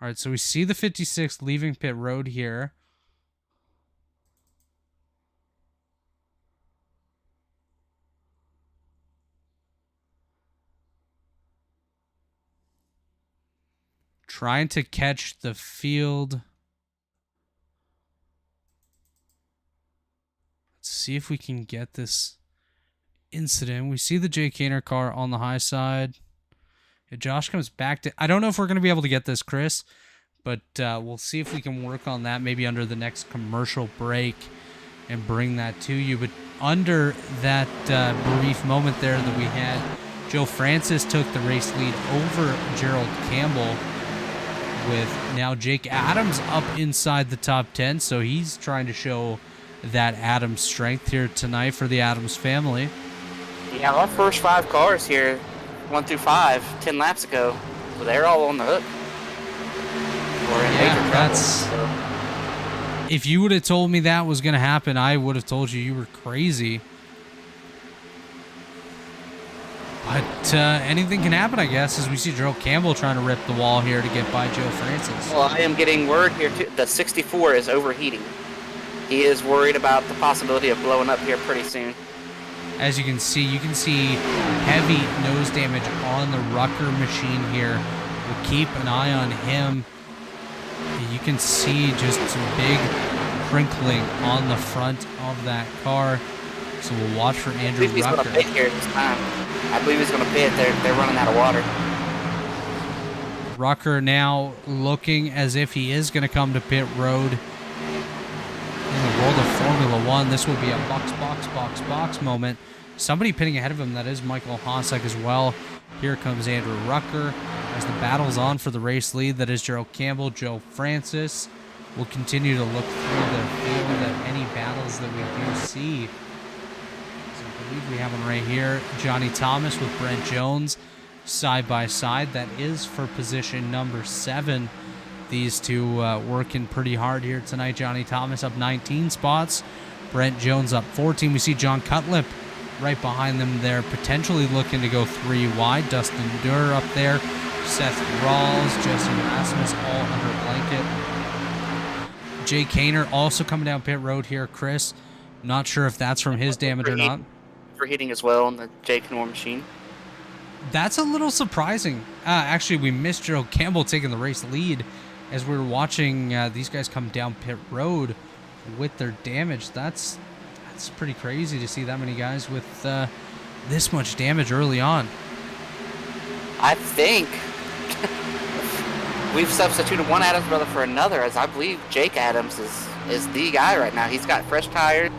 Speaker 1: All right, so we see the 56 leaving pit road here. Trying to catch the field. Let's see if we can get this incident. We see the Jay Kaner car on the high side. Josh comes back to... I don't know if we're going to be able to get this, Chris, but we'll see if we can work on that maybe under the next commercial break and bring that to you. But under that brief moment there that we had, Joe Francis took the race lead over Gerald Campbell, with now Jake Adams up inside the top 10, so he's trying to show that Adams strength here tonight for the Adams family.
Speaker 2: Yeah, our first 5 cars here, 1 through 5, 10 laps ago, so they're all on the hook. We're in major trouble. So.
Speaker 1: If you would have told me that was going to happen, I would have told you were crazy. But anything can happen, I guess, as we see Gerald Campbell trying to rip the wall here to get by Joe Francis.
Speaker 2: Well, I am getting word here, too. The 64 is overheating. He is worried about the possibility of blowing up here pretty soon.
Speaker 1: As you can see heavy nose damage on the Rucker machine here. We'll keep an eye on him. You can see just some big crinkling on the front of that car. So we'll watch for Andrew Rucker.
Speaker 2: I believe he's going to pit here this time. I believe he's going to pit. They're running out of water.
Speaker 1: Rucker now looking as if he is going to come to pit road. In the world of Formula One, this will be a box moment. Somebody pitting ahead of him, that is Michael Hossack as well. Here comes Andrew Rucker as the battle's on for the race lead. That is Gerald Campbell, Joe Francis. We'll continue to look through the field at any battles that we do see. I believe we have one right here. Johnny Thomas with Brent Jones side by side. That is for position number 7. These two working pretty hard here tonight. Johnny Thomas up 19 spots. Brent Jones up 14. We see John Cutlip right behind them there, potentially looking to go 3 wide. Dustin Durr up there. Seth Rawls, Jesse Rasmus all under a blanket. Jay Kaner also coming down pit road here, Chris. Not sure if that's from his damage or not.
Speaker 2: Overheating as well on the Jay Kaner machine.
Speaker 1: That's a little surprising. Actually, we missed Gerald Campbell taking the race lead as we were watching these guys come down pit road. with their damage. That's pretty crazy to see that many guys with this much damage early on.
Speaker 2: I think we've substituted one Adams brother for another, as I believe Jake Adams is the guy right now. He's got fresh tires.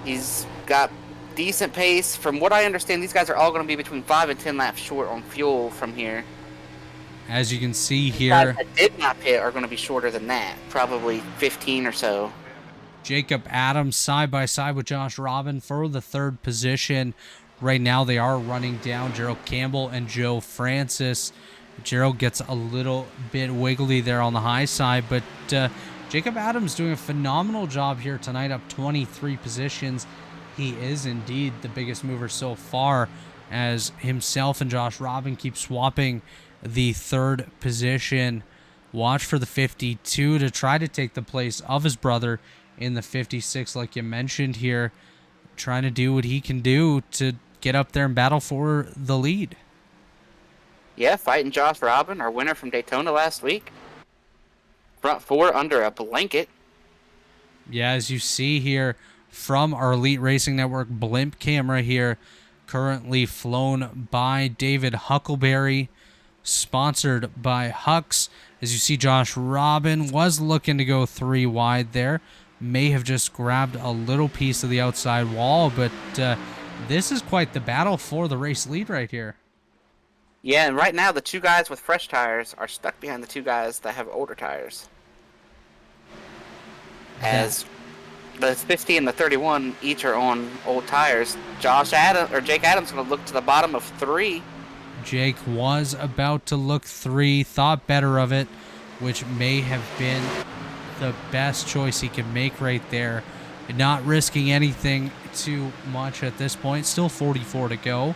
Speaker 2: He's got decent pace. From what I understand, these guys are all going to be between 5 and 10 laps short on fuel from here.
Speaker 1: As you can see
Speaker 2: The
Speaker 1: here,
Speaker 2: guys that did not pit are going to be shorter than that, probably 15 or so.
Speaker 1: Jacob Adams side by side with Josh Robin for the third position. Right now they are running down Gerald Campbell and Joe Francis. Gerald gets a little bit wiggly there on the high side, but Jacob Adams doing a phenomenal job here tonight, up 23 positions. He is indeed the biggest mover so far, as himself and Josh Robin keep swapping the third position. Watch for the 52 to try to take the place of his brother in the 56, like you mentioned here, trying to do what he can do to get up there and battle for the lead.
Speaker 2: Yeah, fighting Josh Robin, our winner from Daytona last week. Front four under a blanket.
Speaker 1: Yeah, as you see here from our Elite Racing Network blimp camera here, currently flown by David Huckleberry, sponsored by Hux. As you see, Josh Robin was looking to go 3 wide there. May have just grabbed a little piece of the outside wall, but this is quite the battle for the race lead right here.
Speaker 2: Yeah, and right now the two guys with fresh tires are stuck behind the two guys that have older tires. As the 50 and the 31 each are on old tires, Jake Adams going to look to the bottom of 3.
Speaker 1: Jake was about to look 3, thought better of it, which may have been the best choice he could make right there. Not risking anything too much at this point. Still 44 to go,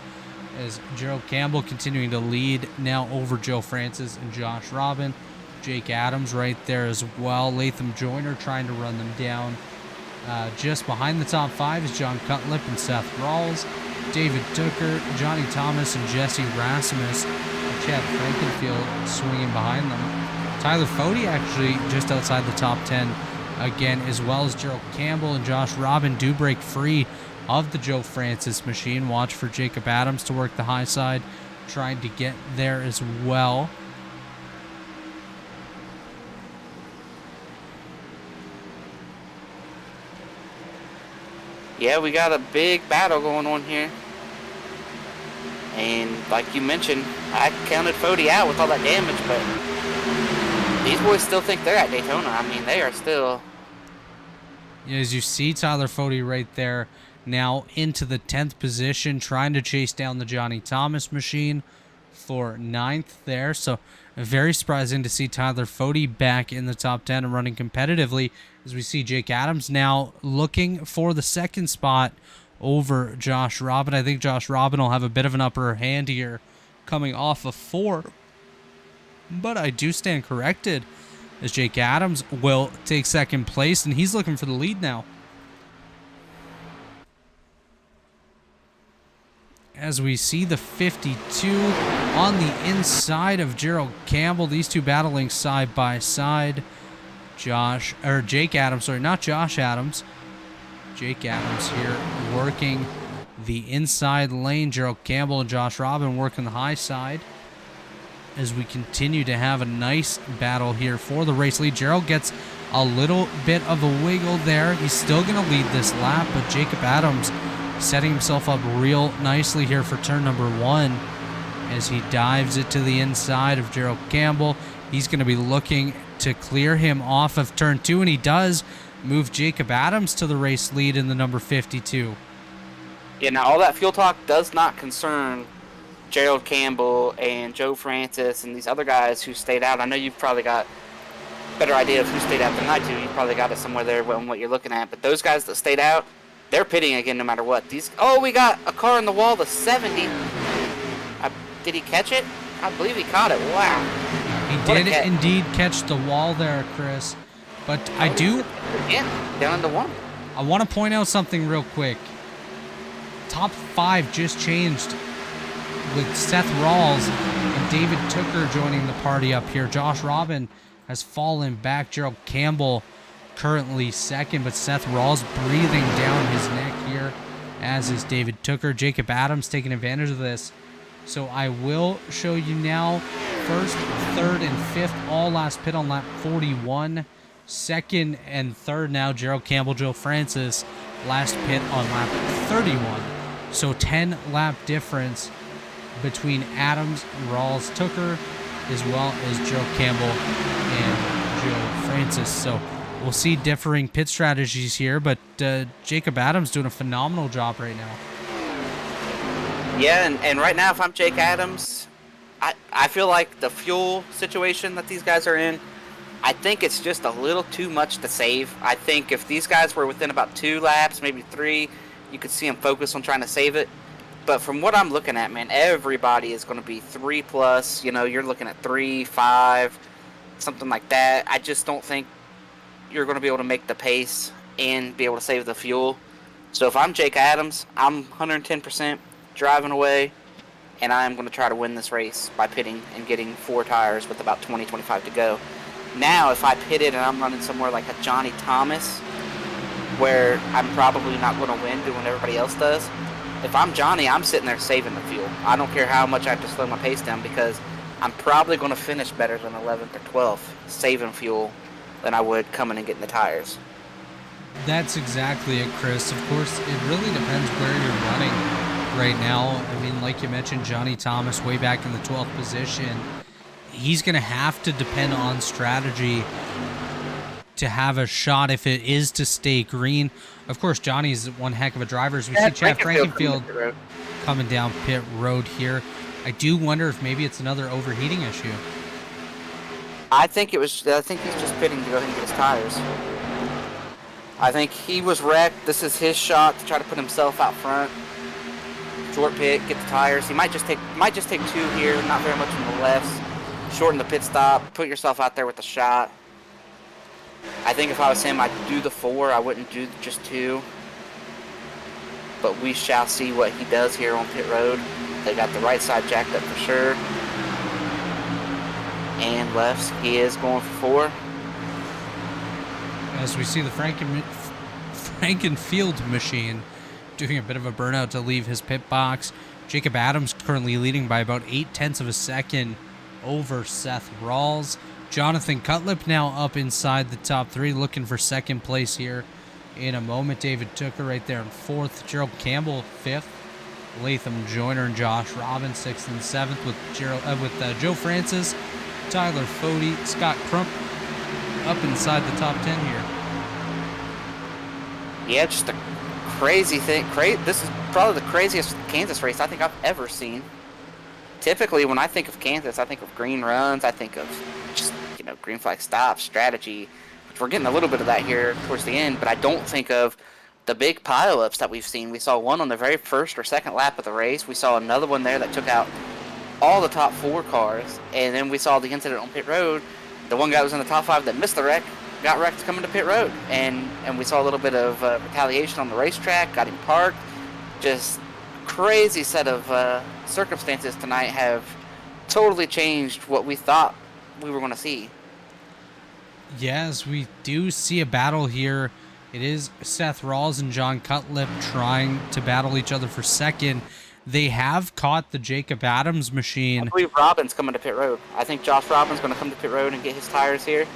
Speaker 1: as Gerald Campbell continuing to lead now over Joe Francis and Josh Robin. Jake Adams right there as well. Latham Joyner trying to run them down. Just behind the top 5 is John Cutlip and Seth Rawls. David Tooker, Johnny Thomas, and Jesse Rasmus. Chad Frankenfield swinging behind them. Tyler Fody actually just outside the top 10 again, as well as Gerald Campbell and Josh Robin do break free of the Joe Francis machine. Watch for Jacob Adams to work the high side, trying to get there as well.
Speaker 2: Yeah, we got a big battle going on here. And like you mentioned, I counted Fody out with all that damage, but these boys still think they're at Daytona. I mean, they are still...
Speaker 1: As you see Tyler Fody right there, now into the 10th position, trying to chase down the Johnny Thomas machine for 9th there. So very surprising to see Tyler Fody back in the top 10 and running competitively, as we see Jake Adams now looking for the 2nd spot over Josh Robin. I think Josh Robin will have a bit of an upper hand here coming off of 4. But I do stand corrected, as Jake Adams will take 2nd place, and he's looking for the lead now. As we see the 52 on the inside of Gerald Campbell. These two battling side by side. Jake Adams, sorry, not Josh Adams. Jake Adams here working the inside lane. Gerald Campbell and Josh Robin working the high side, as we continue to have a nice battle here for the race lead. Gerald gets a little bit of a wiggle there. He's still going to lead this lap, but Jacob Adams setting himself up real nicely here for turn number 1, as he dives it to the inside of Gerald Campbell. He's going to be looking to clear him off of turn 2, and he does move Jacob Adams to the race lead in the number 52.
Speaker 2: Yeah, now all that fuel talk does not concern Gerald Campbell and Joe Francis and these other guys who stayed out. I know you've probably got a better idea of who stayed out than I do. You've probably got it somewhere there on what you're looking at. But those guys that stayed out, they're pitting again no matter what. We got a car in the wall, the 70. Did he catch it? I believe he caught it. Wow.
Speaker 1: He did indeed catch the wall there, Chris. But
Speaker 2: yeah, down to 1.
Speaker 1: I want to point out something real quick. Top 5 just changed, with Seth Rawls and David Tooker joining the party up here. Josh Robin has fallen back. Gerald Campbell currently second, but Seth Rawls breathing down his neck here, as is David Tooker. Jacob Adams taking advantage of this. So I will show you now first, third, and fifth, all last pit on lap 41. Second and third now, Gerald Campbell, Joe Francis, last pit on lap 31. So 10 lap difference between Adams, Rawls, Tooker, as well as Joe Campbell and Joe Francis. So we'll see differing pit strategies here, but Jacob Adams doing a phenomenal job right now.
Speaker 2: Yeah, and right now, if I'm Jake Adams, I feel like the fuel situation that these guys are in, I think it's just a little too much to save. I think if these guys were within about 2 laps, maybe 3, you could see them focus on trying to save it. But from what I'm looking at, man, everybody is going to be 3+. You know, you're looking at 3, 5, something like that. I just don't think you're going to be able to make the pace and be able to save the fuel. So if I'm Jake Adams, I'm 110% driving away, and I'm going to try to win this race by pitting and getting 4 tires with about 20-25 to go. Now, if I pitted and I'm running somewhere like a Johnny Thomas, where I'm probably not going to win doing what everybody else does, if I'm Johnny, I'm sitting there saving the fuel. I don't care how much I have to slow my pace down, because I'm probably going to finish better than 11th or 12th saving fuel than I would coming and getting the tires.
Speaker 1: That's exactly it, Chris. Of course, it really depends where you're running right now. I mean, like you mentioned, Johnny Thomas way back in the 12th position. He's going to have to depend on strategy to have a shot if it is to stay green. Of course, Johnny's one heck of a driver. As we see Chad Frankenfield coming down pit road here. I do wonder if maybe it's another overheating issue.
Speaker 2: I think he's just pitting to go ahead and get his tires. I think he was wrecked. This is his shot to try to put himself out front. Short pit, get the tires. He might just take 2 here, not very much on the lefts. Shorten the pit stop, put yourself out there with the shot. I think if I was him, I'd do the 4. I wouldn't do just 2. But we shall see what he does here on pit road. They got the right side jacked up for sure. And lefts, he is going for 4.
Speaker 1: As we see the Frankenfield machine doing a bit of a burnout to leave his pit box. Jacob Adams currently leading by about 0.8 of a second over Seth Rawls. Jonathan Cutlip now up inside the top 3, looking for second place here in a moment. David Tooker right there in 4th. Gerald Campbell 5th. Latham Joyner and Josh Robbins 6th and 7th with Joe Francis, Tyler Fody, Scott Crump up inside the top 10 here.
Speaker 2: Yeah, just a crazy thing. This is probably the craziest Kansas race I think I've ever seen. Typically, when I think of Kansas, I think of green runs. I think of just, green flag stops, strategy. Which we're getting a little bit of that here towards the end, but I don't think of the big pileups that we've seen. We saw one on the very first or second lap of the race. We saw another one there that took out all the top 4 cars, and then we saw the incident on pit road. The one guy was in the top 5 that missed the wreck, got wrecked coming to pit road, and we saw a little bit of retaliation on the racetrack, got him parked. Just crazy set of circumstances tonight have totally changed what we thought we were going to see.
Speaker 1: Yes, we do see a battle here. It is Seth Rawls and John Cutlip trying to battle each other for second. They have caught the Jacob Adams machine.
Speaker 2: I believe Robbins coming to pit road. I think Josh Robbins going to come to pit road and get his tires here.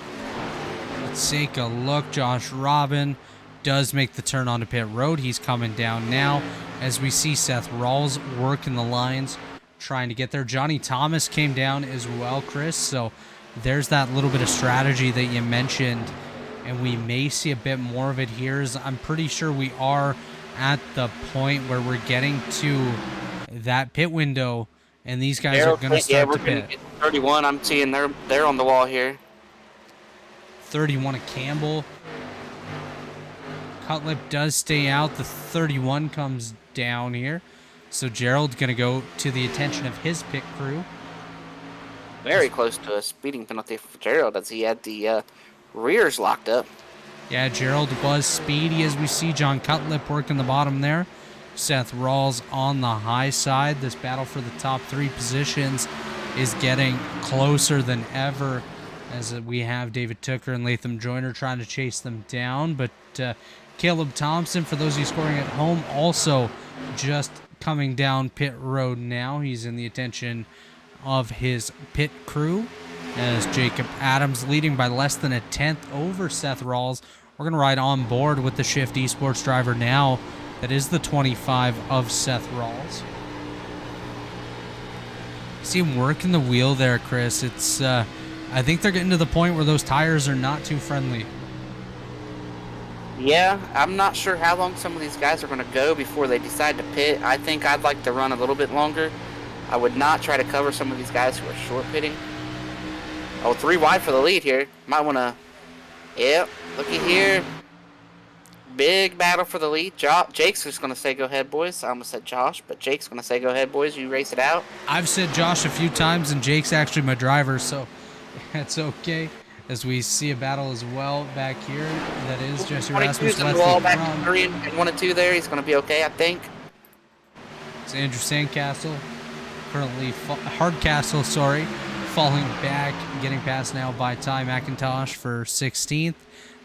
Speaker 1: Let's take a look. Josh Robin does make the turn onto pit road. He's coming down now as we see Seth Rawls working the lines, trying to get there. Johnny Thomas came down as well, Chris. So there's that little bit of strategy that you mentioned, and we may see a bit more of it here. I'm pretty sure we are at the point where we're getting to that pit window, and these guys are going to start to pit.
Speaker 2: 31, I'm seeing they're on the wall here.
Speaker 1: 31 of Campbell. Cutlip does stay out. The 31 comes down here. So Gerald's going to go to the attention of his pit crew.
Speaker 2: Very close to a speeding penalty for Gerald as he had the rears locked up.
Speaker 1: Yeah, Gerald was speedy as we see John Cutlip working the bottom there. Seth Rawls on the high side. This battle for the top 3 positions is getting closer than ever as we have David Tooker and Latham Joyner trying to chase them down. But Caleb Thompson, for those of you scoring at home, also just coming down pit road now. He's in the attention of his pit crew, as Jacob Adams leading by less than a tenth over Seth Rawls. We're going to ride on board with the Shift Esports driver now. That is the 25 of Seth Rawls. See him working the wheel there, Chris. It's, I think they're getting to the point where those tires are not too friendly.
Speaker 2: Yeah, I'm not sure how long some of these guys are going to go before they decide to pit. I think I'd like to run a little bit longer. I would not try to cover some of these guys who are short pitting. Oh, 3 wide for the lead here. Might want to... Yep, looky here. Big battle for the lead. Jake's just going to say, go ahead, boys. I almost said Josh, but Jake's going to say, go ahead, boys. You race it out.
Speaker 1: I've said Josh a few times, and Jake's actually my driver, so that's okay. As we see a battle as well back here. That is Jesse Rasmus.
Speaker 2: The wall back to 3 and 1 and 2 there. He's going to be okay, I think.
Speaker 1: It's Andrew Sandcastle. Currently, Hardcastle, sorry. Falling back, getting passed now by Ty McIntosh for 16th.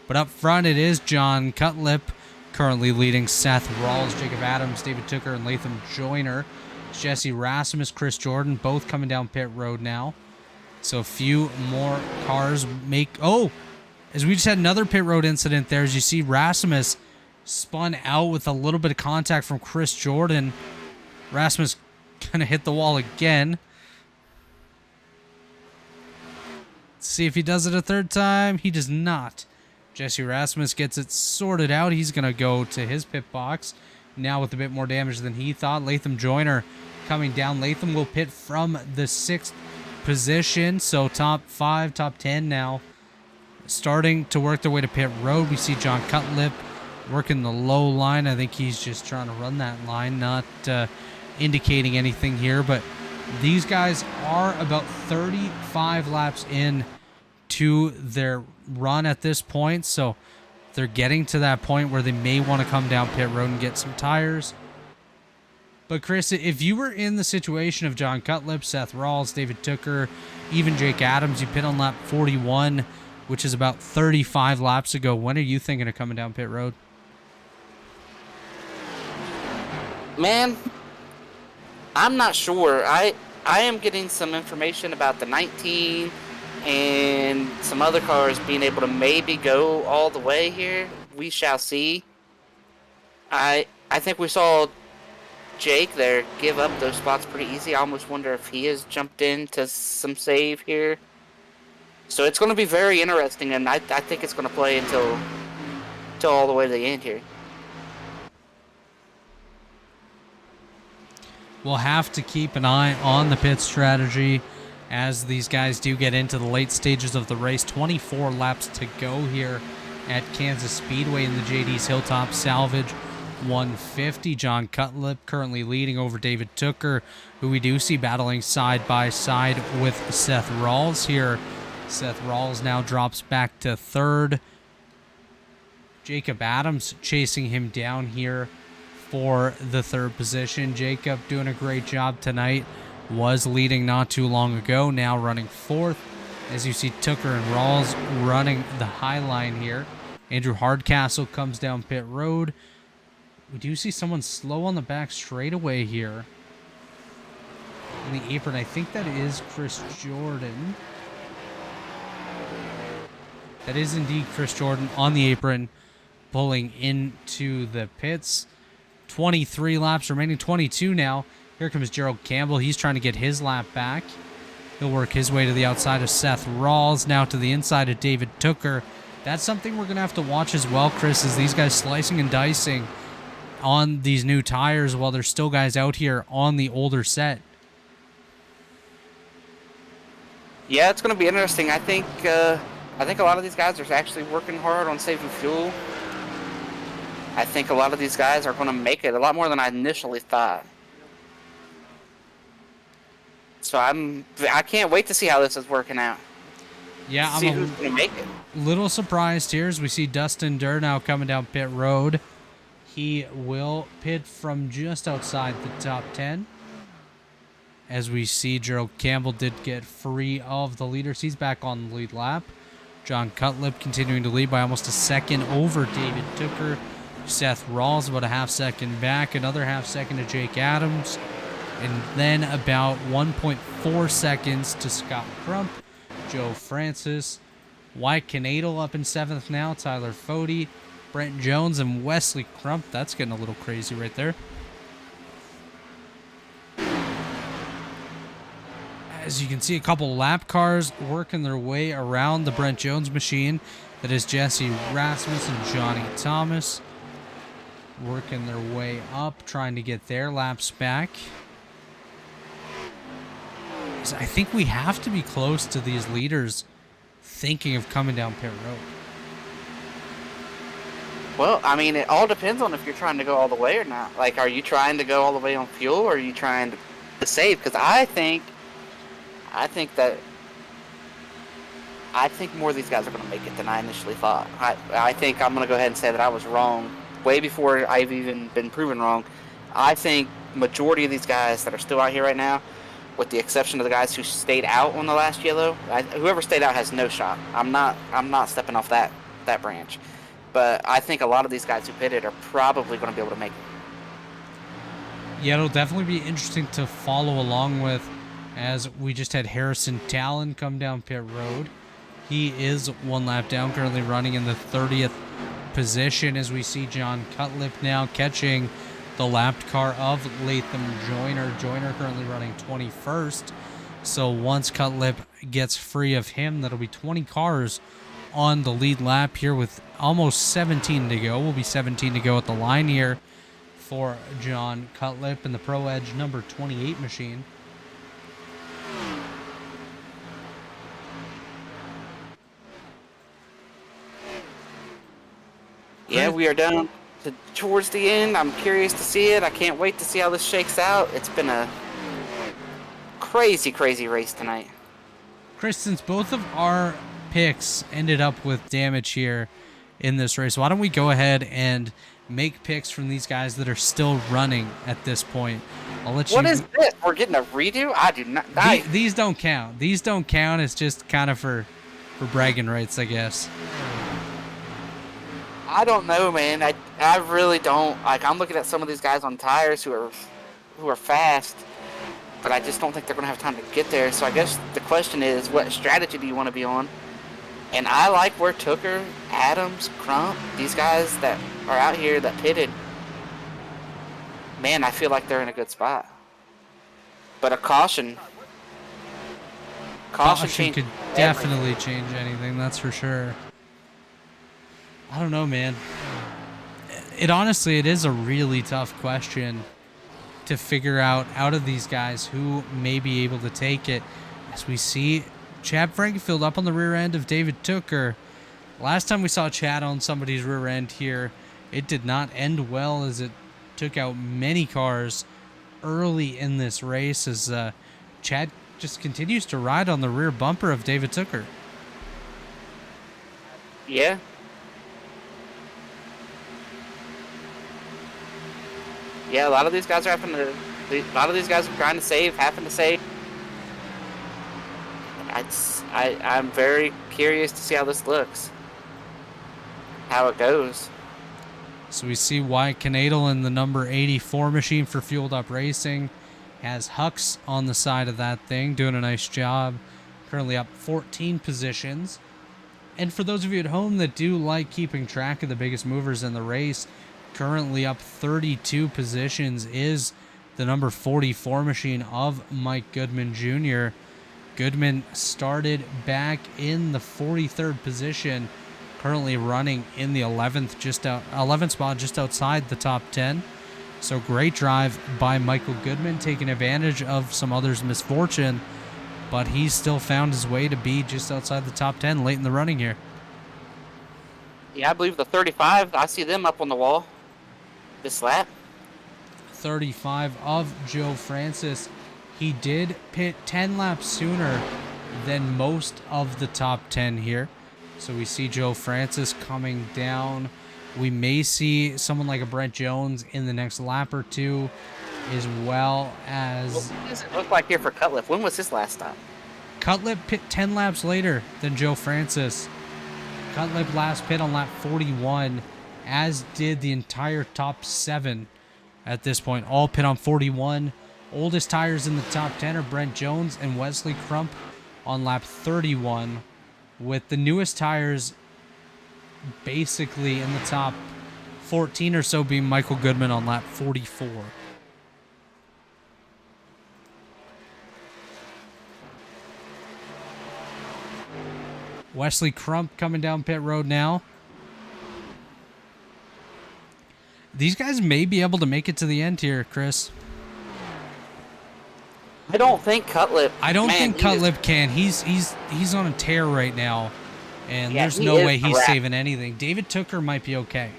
Speaker 1: But up front, it is John Cutlip, currently leading Seth Rawls, Jacob Adams, David Tooker, and Latham Joyner. Jesse Rasmus, Chris Jordan, both coming down pit road now. So a few more cars make... Oh! As we just had another pit road incident there, as you see Rasmus spun out with a little bit of contact from Chris Jordan. Rasmus gonna hit the wall again. Let's see if he does it a third time. He does not. Jesse Rasmus gets it sorted out. He's going to go to his pit box now with a bit more damage than he thought. Latham Joyner coming down. Latham will pit from the 6th position. So top 5, top 10 now. Starting to work their way to pit road. We see John Cutlip working the low line. I think he's just trying to run that line, not indicating anything here. But these guys are about 35 laps in to their run at this point, so they're getting to that point where they may want to come down pit road and get some tires. But Chris, if you were in the situation of John Cutlip, Seth Rawls, David Tooker, even Jake Adams, you pit on lap 41, which is about 35 laps ago. When are you thinking of coming down pit road?
Speaker 2: Man, I'm not sure. I am getting some information about the 19 and some other cars being able to maybe go all the way here. We shall see. I think we saw Jake there give up those spots pretty easy. I almost wonder if he has jumped into some save here. So it's going to be very interesting, and I think it's going to play until all the way to the end here.
Speaker 1: We'll have to keep an eye on the pit strategy as these guys do get into the late stages of the race. 24 laps to go here at Kansas Speedway in the JD's Hilltop Salvage 150. John Cutlip currently leading over David Tooker, who we do see battling side by side with Seth Rawls here. Seth Rawls now drops back to 3rd. Jacob Adams chasing him down here for the 3rd position. Jacob doing a great job tonight. Was leading not too long ago, now running 4th. As you see Tooker and Rawls running the high line here. Andrew Hardcastle comes down pit road. We do see someone slow on the back straightaway here. In the apron, I think that is Chris Jordan. That is indeed Chris Jordan on the apron, pulling into the pits. 23 laps remaining, 22 now. Here comes Gerald Campbell. He's trying to get his lap back. He'll work his way to the outside of Seth Rawls, now to the inside of David Tooker. That's something we're going to have to watch as well, Chris, is these guys slicing and dicing on these new tires while there's still guys out here on the older set.
Speaker 2: Yeah, it's going to be interesting. I think a lot of these guys are actually working hard on saving fuel. I think a lot of these guys are going to make it a lot more than I initially thought. So I can't wait to see how this is working out.
Speaker 1: Yeah,
Speaker 2: see who's going to make it.
Speaker 1: Little surprised here as we see Dustin Durr now coming down pit road. He will pit from just outside the top 10. as we see Gerald Campbell did get free of the leaders. He's back on the lead lap. John Cutlip continuing to lead by almost a second over David Tooker. Seth Rawls about a half second back, another half second to Jake Adams, and then about 1.4 seconds to Scott Crump, Joe Francis, Wyatt Canadle up in 7th now, Tyler Fody, Brent Jones, and Wesley Crump. That's getting a little crazy right there. As you can see, a couple lap cars working their way around the Brent Jones machine. That is Jesse Rasmus and Johnny Thomas working their way up, trying to get their laps back. So I think we have to be close to these leaders thinking of coming down pit road.
Speaker 2: Well, I mean, it all depends on if you're trying to go all the way or not. Like, are you trying to go all the way on fuel, or are you trying to save? Because I think more of these guys are going to make it than I initially thought. I think I'm going to go ahead and say that I was wrong way before I've even been proven wrong. I think majority of these guys that are still out here right now, with the exception of the guys who stayed out on the last yellow, whoever stayed out has no shot. I'm not stepping off that branch. But I think a lot of these guys who pitted are probably going to be able to make it.
Speaker 1: Yeah, it'll definitely be interesting to follow along with, as we just had Harrison Talon come down pit road. He is one lap down, currently running in the 30th position, as we see John Cutlip now catching the lapped car of Latham Joyner. Joyner currently running 21st. So once Cutlip gets free of him, that'll be 20 cars on the lead lap here with almost 17 to go. Will be 17 to go at the line here for John Cutlip and the Pro Edge number 28 machine.
Speaker 2: Yeah, we are down towards the end. I'm curious to see it. I can't wait to see how this shakes out. It's been a crazy, crazy race tonight.
Speaker 1: Chris, since both of our picks ended up with damage here in this race, why don't we go ahead and make picks from these guys that are still running at this point? I'll let you.
Speaker 2: What is this? We're getting a redo? I do not.
Speaker 1: These don't count. These don't count. It's just kind of for bragging rights, I guess.
Speaker 2: I don't know, man. I really don't. Like, I'm looking at some of these guys on tires who are fast, but I just don't think they're going to have time to get there. So I guess the question is, what strategy do you want to be on? And I like where Tooker, Adams, Crump, these guys that are out here that pitted, man, I feel like they're in a good spot. But a caution
Speaker 1: could definitely change anything, that's for sure. I don't know, man. It honestly is a really tough question to figure out of these guys who may be able to take it. As we see Chad Frankenfield up on the rear end of David Tooker. Last time we saw Chad on somebody's rear end here, it did not end well, as it took out many cars early in this race, as Chad just continues to ride on the rear bumper of David Tooker.
Speaker 2: Yeah. Yeah, a lot of these guys are trying to save, having to save. I'm very curious to see how this looks, how it goes.
Speaker 1: So we see Wyatt Canadle in the number 84 machine for Fueled Up Racing. Has Hux on the side of that thing, doing a nice job. Currently up 14 positions. And for those of you at home that do like keeping track of the biggest movers in the race, currently up 32 positions is the number 44 machine of Mike Goodman Jr. Goodman started back in the 43rd position, currently running in the 11th spot, just outside the top 10. So great drive by Michael Goodman, taking advantage of some others' misfortune, but he's still found his way to be just outside the top 10 late in the running here.
Speaker 2: Yeah, I believe the 35, I see them up on the wall this lap.
Speaker 1: 35 of Joe Francis. He did pit 10 laps sooner than most of the top 10 here. So we see Joe Francis coming down. We may see someone like a Brent Jones in the next lap or two. as well as
Speaker 2: What does it look like here for Cutlip? When was his last stop?
Speaker 1: Cutlip pit 10 laps later than Joe Francis. Cutlip last pit on lap 41, as did the entire top 7 at this point. All pit on 41. Oldest tires in the top 10 are Brent Jones and Wesley Crump on lap 31, with the newest tires basically in the top 14 or so being Michael Goodman on lap 44. Wesley Crump coming down pit road now. These guys may be able to make it to the end here, Chris.
Speaker 2: I don't think Cutlip.
Speaker 1: I don't think Cutlip can. He's on a tear right now, and
Speaker 2: Yeah,
Speaker 1: there's
Speaker 2: he
Speaker 1: no
Speaker 2: is
Speaker 1: way
Speaker 2: the
Speaker 1: he's
Speaker 2: rat.
Speaker 1: saving anything. David Tooker might be okay.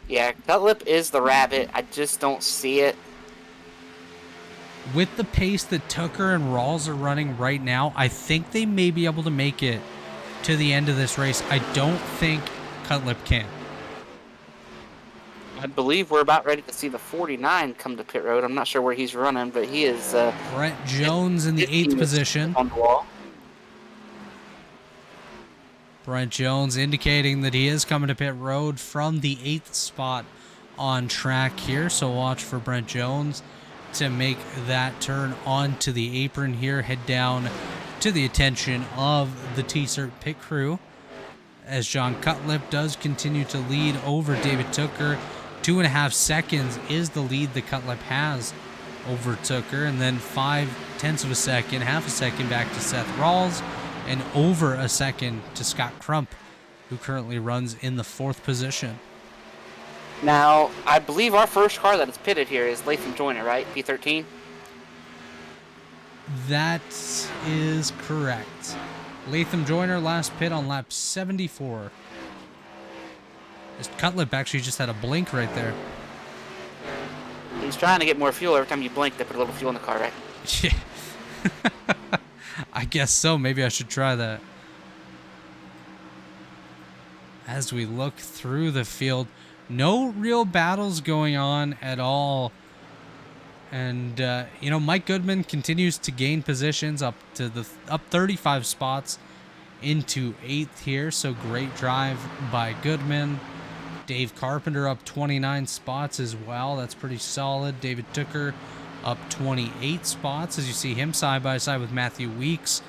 Speaker 2: Yeah, Cutlip is the rabbit. I just don't see it.
Speaker 1: With the pace that Tooker and Rawls are running right now, I think they may be able to make it to the end of this race. I don't think Cutlip can.
Speaker 2: I believe we're about ready to see the 49 come to pit road. I'm not sure where he's running, but he is.
Speaker 1: Brent Jones in the
Speaker 2: his team
Speaker 1: 8th
Speaker 2: is
Speaker 1: position.
Speaker 2: on the wall.
Speaker 1: Brent Jones indicating that he is coming to pit road from the 8th spot on track here. So watch for Brent Jones to make that turn onto the apron here. Head down to the attention of the T-Cert pit crew, as John Cutlip does continue to lead over David Tooker. 2.5 seconds is the lead that Cutlip has over Tooker, and then 0.5 of a second, half a second back to Seth Rawls, and over a second to Scott Crump, who currently runs in the 4th position.
Speaker 2: Now, I believe our first car that is pitted here is Latham Joyner, right? P13?
Speaker 1: That is correct. Latham Joyner last pit on lap 74. This Cutlip actually just had a blink right there.
Speaker 2: He's trying to get more fuel. Every time you blink, they put a little fuel in the car, right?
Speaker 1: Yeah. I guess so. Maybe I should try that. As we look through the field, no real battles going on at all. And, Mike Goodman continues to gain positions up 35 spots into 8th here. So great drive by Goodman. Dave Carpenter up 29 spots as well. That's pretty solid. David Tooker up 28 spots as you see him side by side with Matthew Weeks.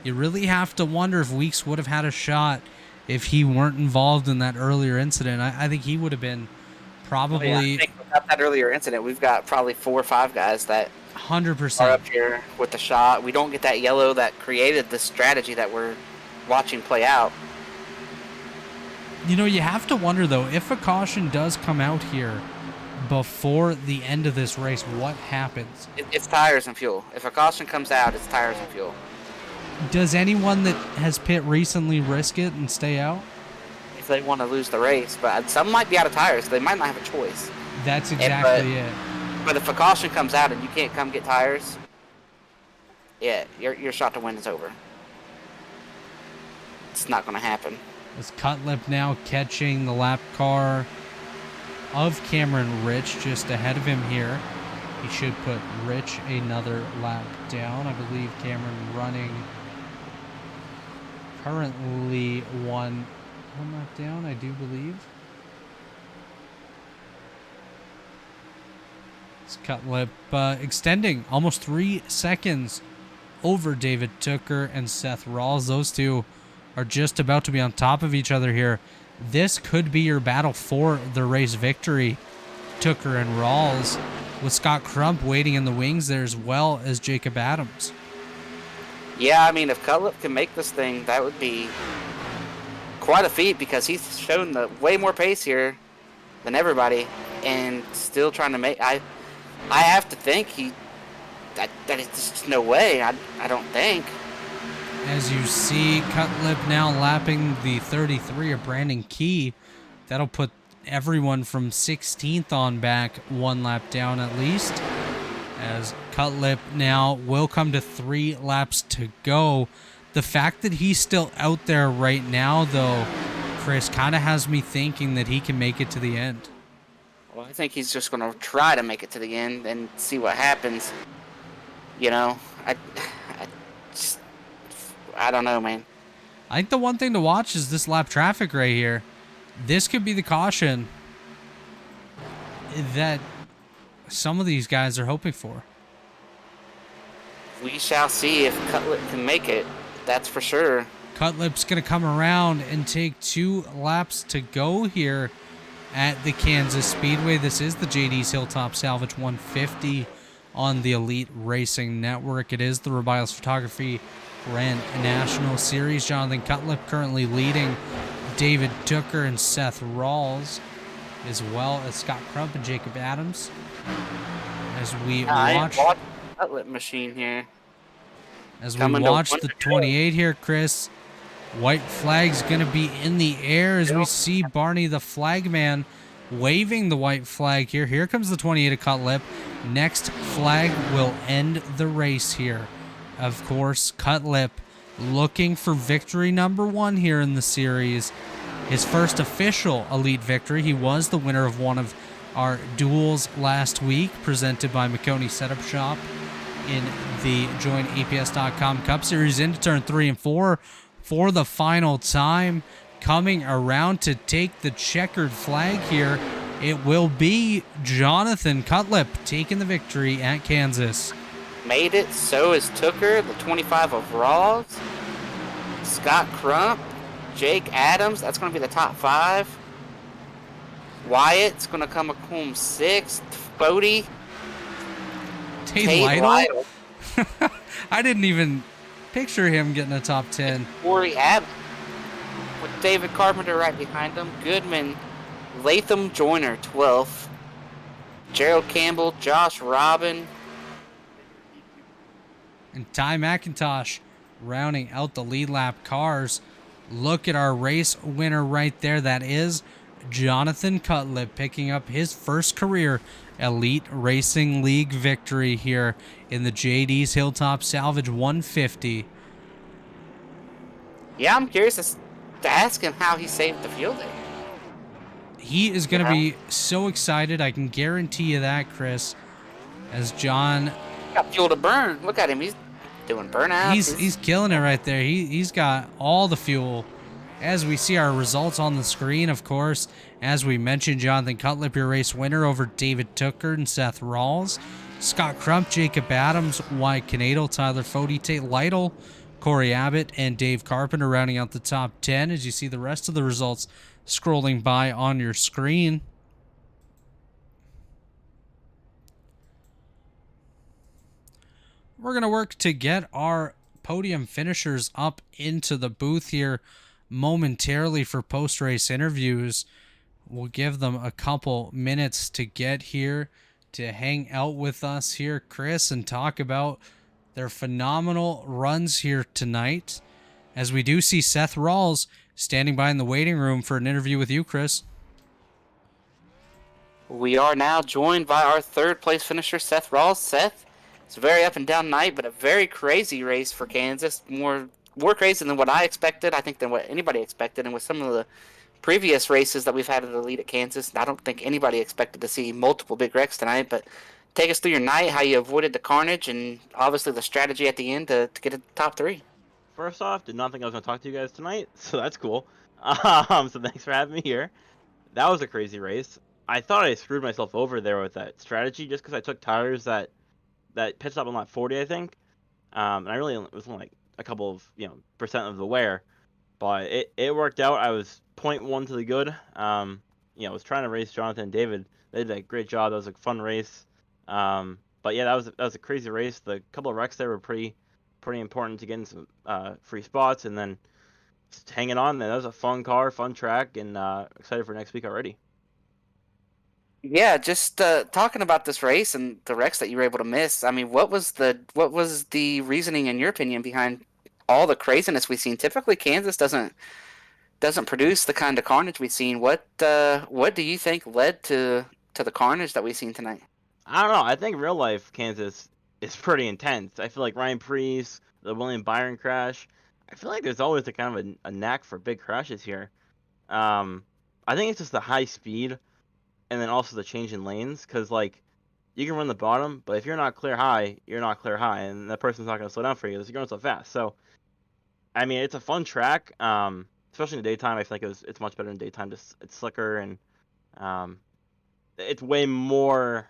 Speaker 1: You really have to wonder if Weeks would have had a shot if he weren't involved in that earlier incident. I think he would have been probably...
Speaker 2: I think without that earlier incident, we've got probably 4 or 5 guys that
Speaker 1: 100%
Speaker 2: are up here with the shot. We don't get that yellow that created the strategy that we're watching play out.
Speaker 1: You have to wonder, though, if a caution does come out here before the end of this race, what happens?
Speaker 2: It's tires and fuel. If a caution comes out, it's tires and fuel.
Speaker 1: Does anyone that has pit recently risk it and stay out?
Speaker 2: If they want to lose the race, but some might be out of tires, so they might not have a choice.
Speaker 1: That's exactly it.
Speaker 2: But if a caution comes out and you can't come get tires, yeah, your shot to win is over. It's not going to happen.
Speaker 1: As Cutlip now catching the lap car of Cameron Rich just ahead of him here. He should put Rich another lap down. I believe Cameron running currently one lap down, I do believe. It's Cutlip extending almost 3 seconds over David Tooker and Seth Rawls. Those two are just about to be on top of each other here. This could be your battle for the race victory. Tooker and Rawls, with Scott Crump waiting in the wings there, as well as Jacob Adams.
Speaker 2: Yeah, I mean, if Cutlip can make this thing, that would be quite a feat, because he's shown the way more pace here than everybody, and still trying to make. I have to think that is just no way. I don't think.
Speaker 1: As you see, Cutlip now lapping the 33 of Brandon Key. That'll put everyone from 16th on back 1 lap down at least. As Cutlip now will come to 3 laps to go. The fact that he's still out there right now, though, Chris, kind of has me thinking that he can make it to the end.
Speaker 2: Well, I think he's just going to try to make it to the end and see what happens. You know, I, just, I don't know, man.
Speaker 1: I think the one thing to watch is this lap traffic right here. This could be the caution that some of these guys are hoping for.
Speaker 2: We shall see if Cutlet can make it. That's for sure.
Speaker 1: Cutlip's going to come around and take 2 laps to go here at the Kansas Speedway. This is the JD's Hilltop Salvage 150 on the Elite Racing Network. It is the Rebilas Photography Grand National Series. Jonathan Cutlip currently leading David Tooker and Seth Rawls, as well as Scott Crump and Jacob Adams. As we watch
Speaker 2: the Cutlet machine here.
Speaker 1: As we watch the 28 here, Chris, white flag's going to be in the air as we see Barney the flagman waving the white flag here. Here comes the 28 of Cutlip. Next flag will end the race here. Of course, Cutlip looking for victory number 1 here in the series. His first official Elite victory. He was the winner of one of our duels last week, presented by McConey Setup Shop in the JoinAPS.com Cup Series, into turn 3 and 4 for the final time. Coming around to take the checkered flag here, it will be Jonathan Cutlip taking the victory at Kansas.
Speaker 2: Made it. So is Tooker, the 25 of Rawls. Scott Crump, Jake Adams. That's going to be the top 5. Wyatt's going to come home 6th. Bodie.
Speaker 1: Tate Lytle? I didn't even picture him getting a top 10.
Speaker 2: Corey Abbott with David Carpenter right behind him. Goodman, Latham Joyner 12th. Gerald Campbell, Josh Robin.
Speaker 1: And Ty McIntosh rounding out the lead lap cars. Look at our race winner right there. That is Jonathan Cutlip picking up his first career Elite Racing League victory here in the JD's Hilltop Salvage 150.
Speaker 2: Yeah, I'm curious to ask him how he saved the field there.
Speaker 1: He is going to be so excited. I can guarantee you that, Chris. As John...
Speaker 2: got fuel to burn. Look at him. He's doing burnouts.
Speaker 1: He's killing it right there. He's got all the fuel. As we see our results on the screen, of course, as we mentioned, Jonathan Cutlip, your race winner over David Tooker and Seth Rawls. Scott Crump, Jacob Adams, Wyatt Canadle, Tyler Fody, Tate Lytle, Corey Abbott, and Dave Carpenter rounding out the top 10 as you see the rest of the results scrolling by on your screen. We're going to work to get our podium finishers up into the booth here momentarily for post-race interviews. We'll give them a couple minutes to get here to hang out with us here, Chris, and talk about their phenomenal runs here tonight. As we do see Seth Rawls standing by in the waiting room for an interview with you, Chris.
Speaker 2: We are now joined by our 3rd place finisher, Seth Rawls. Seth, it's a very up and down night, but a very crazy race for Kansas. More crazy than what I expected, I think, than what anybody expected. And with some of the previous races that we've had at the lead at Kansas, I don't think anybody expected to see multiple big wrecks tonight. But take us through your night, how you avoided the carnage, and obviously the strategy at the end to get a top 3.
Speaker 3: First off, did not think I was going to talk to you guys tonight, so that's cool. So thanks for having me here. That was a crazy race. I thought I screwed myself over there with that strategy just because I took tires that pit stop on lap 40, I think. And I really was only like a couple of percent of the wear, but it worked out. I was 0.1 to the good. I was trying to race Jonathan and David. They did a great job. That was a fun race. But yeah, that was a crazy race. The couple of wrecks there were pretty important to getting some free spots, and then just hanging on. That was a fun car, fun track, and excited for next week already.
Speaker 2: Yeah, just talking about this race and the wrecks that you were able to miss. I mean, what was the reasoning, in your opinion, behind all the craziness we've seen? Typically, Kansas doesn't produce the kind of carnage we've seen. What do you think led to the carnage that we've seen tonight?
Speaker 3: I don't know. I think real life Kansas is pretty intense. I feel like Ryan Preece, the William Byron crash. I feel like there's always a kind of a knack for big crashes here. I think it's just the high speed and then also the change in lanes, because like you can run the bottom, but if you're not clear high, you're not clear high, and that person's not going to slow down for you because you're going so fast. So I mean, it's a fun track, especially in the daytime. I feel like it's much better in daytime. Just it's slicker and um, it's way more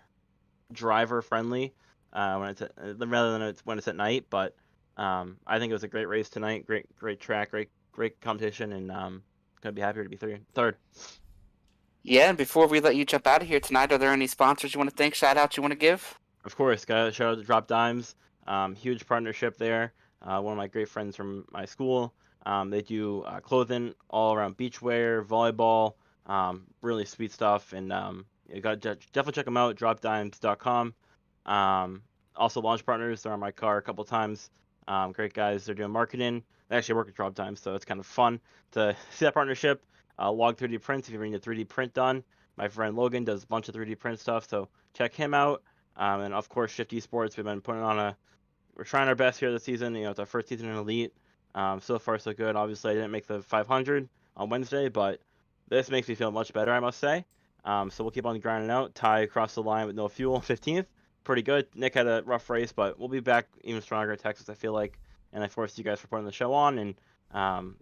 Speaker 3: driver friendly when it's rather than when it's at night. But I think it was a great race tonight. Great track. Great competition, and gonna be happier to be third.
Speaker 2: Yeah, and before we let you jump out of here tonight, are there any sponsors you want to thank, shout outs you want to give?
Speaker 3: Of course, got a shout out to Drop Dimes. Huge partnership there. One of my great friends from my school. They do clothing all around beachwear, volleyball, really sweet stuff. And you got definitely check them out. Dropdimes.com. Also, launch partners. They're on my car a couple times. Great guys. They're doing marketing. They actually work at Drop Dimes, so it's kind of fun to see that partnership. Log 3D prints if you need a 3D print done. My friend Logan does a bunch of 3D print stuff, so check him out. And of course, Shift Esports. We've been putting on we're trying our best here this season. You know, it's our first season in Elite. So far, so good. Obviously, I didn't make the 500 on Wednesday, but this makes me feel much better, I must say. So we'll keep on grinding out. Ty across the line with no fuel, 15th. Pretty good. Nick had a rough race, but we'll be back even stronger at Texas, I feel like. And I forced you guys for putting the show on and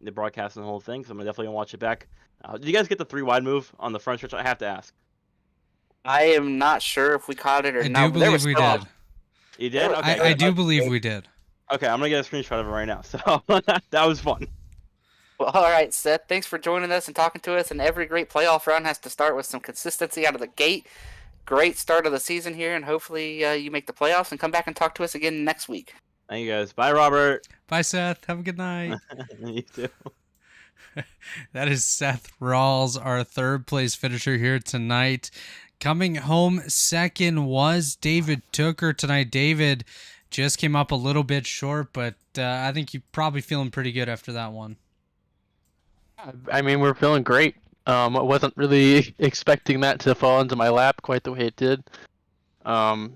Speaker 3: the broadcast and the whole thing, so I'm definitely going to watch it back. Did you guys get the 3 wide move on the front stretch? I have to ask.
Speaker 2: I am not sure if we caught it or
Speaker 1: I
Speaker 2: not.
Speaker 1: do believe we did.
Speaker 3: You did? Okay.
Speaker 1: I do believe we did.
Speaker 3: Okay, I'm going to get a screenshot of it right now. So that was fun.
Speaker 2: Well, all right, Seth. Thanks for joining us and talking to us. And every great playoff run has to start with some consistency out of the gate. Great start of the season here, and hopefully you make the playoffs and come back and talk to us again next week.
Speaker 3: Thank you guys. Bye, Robert.
Speaker 1: Bye, Seth. Have a good night.
Speaker 3: You too.
Speaker 1: That is Seth Rawls, our third place finisher here tonight. Coming home second was David Tooker tonight. David just came up a little bit short, but I think you're probably feeling pretty good after that one.
Speaker 4: I mean, we're feeling great. I wasn't really expecting that to fall into my lap quite the way it did. I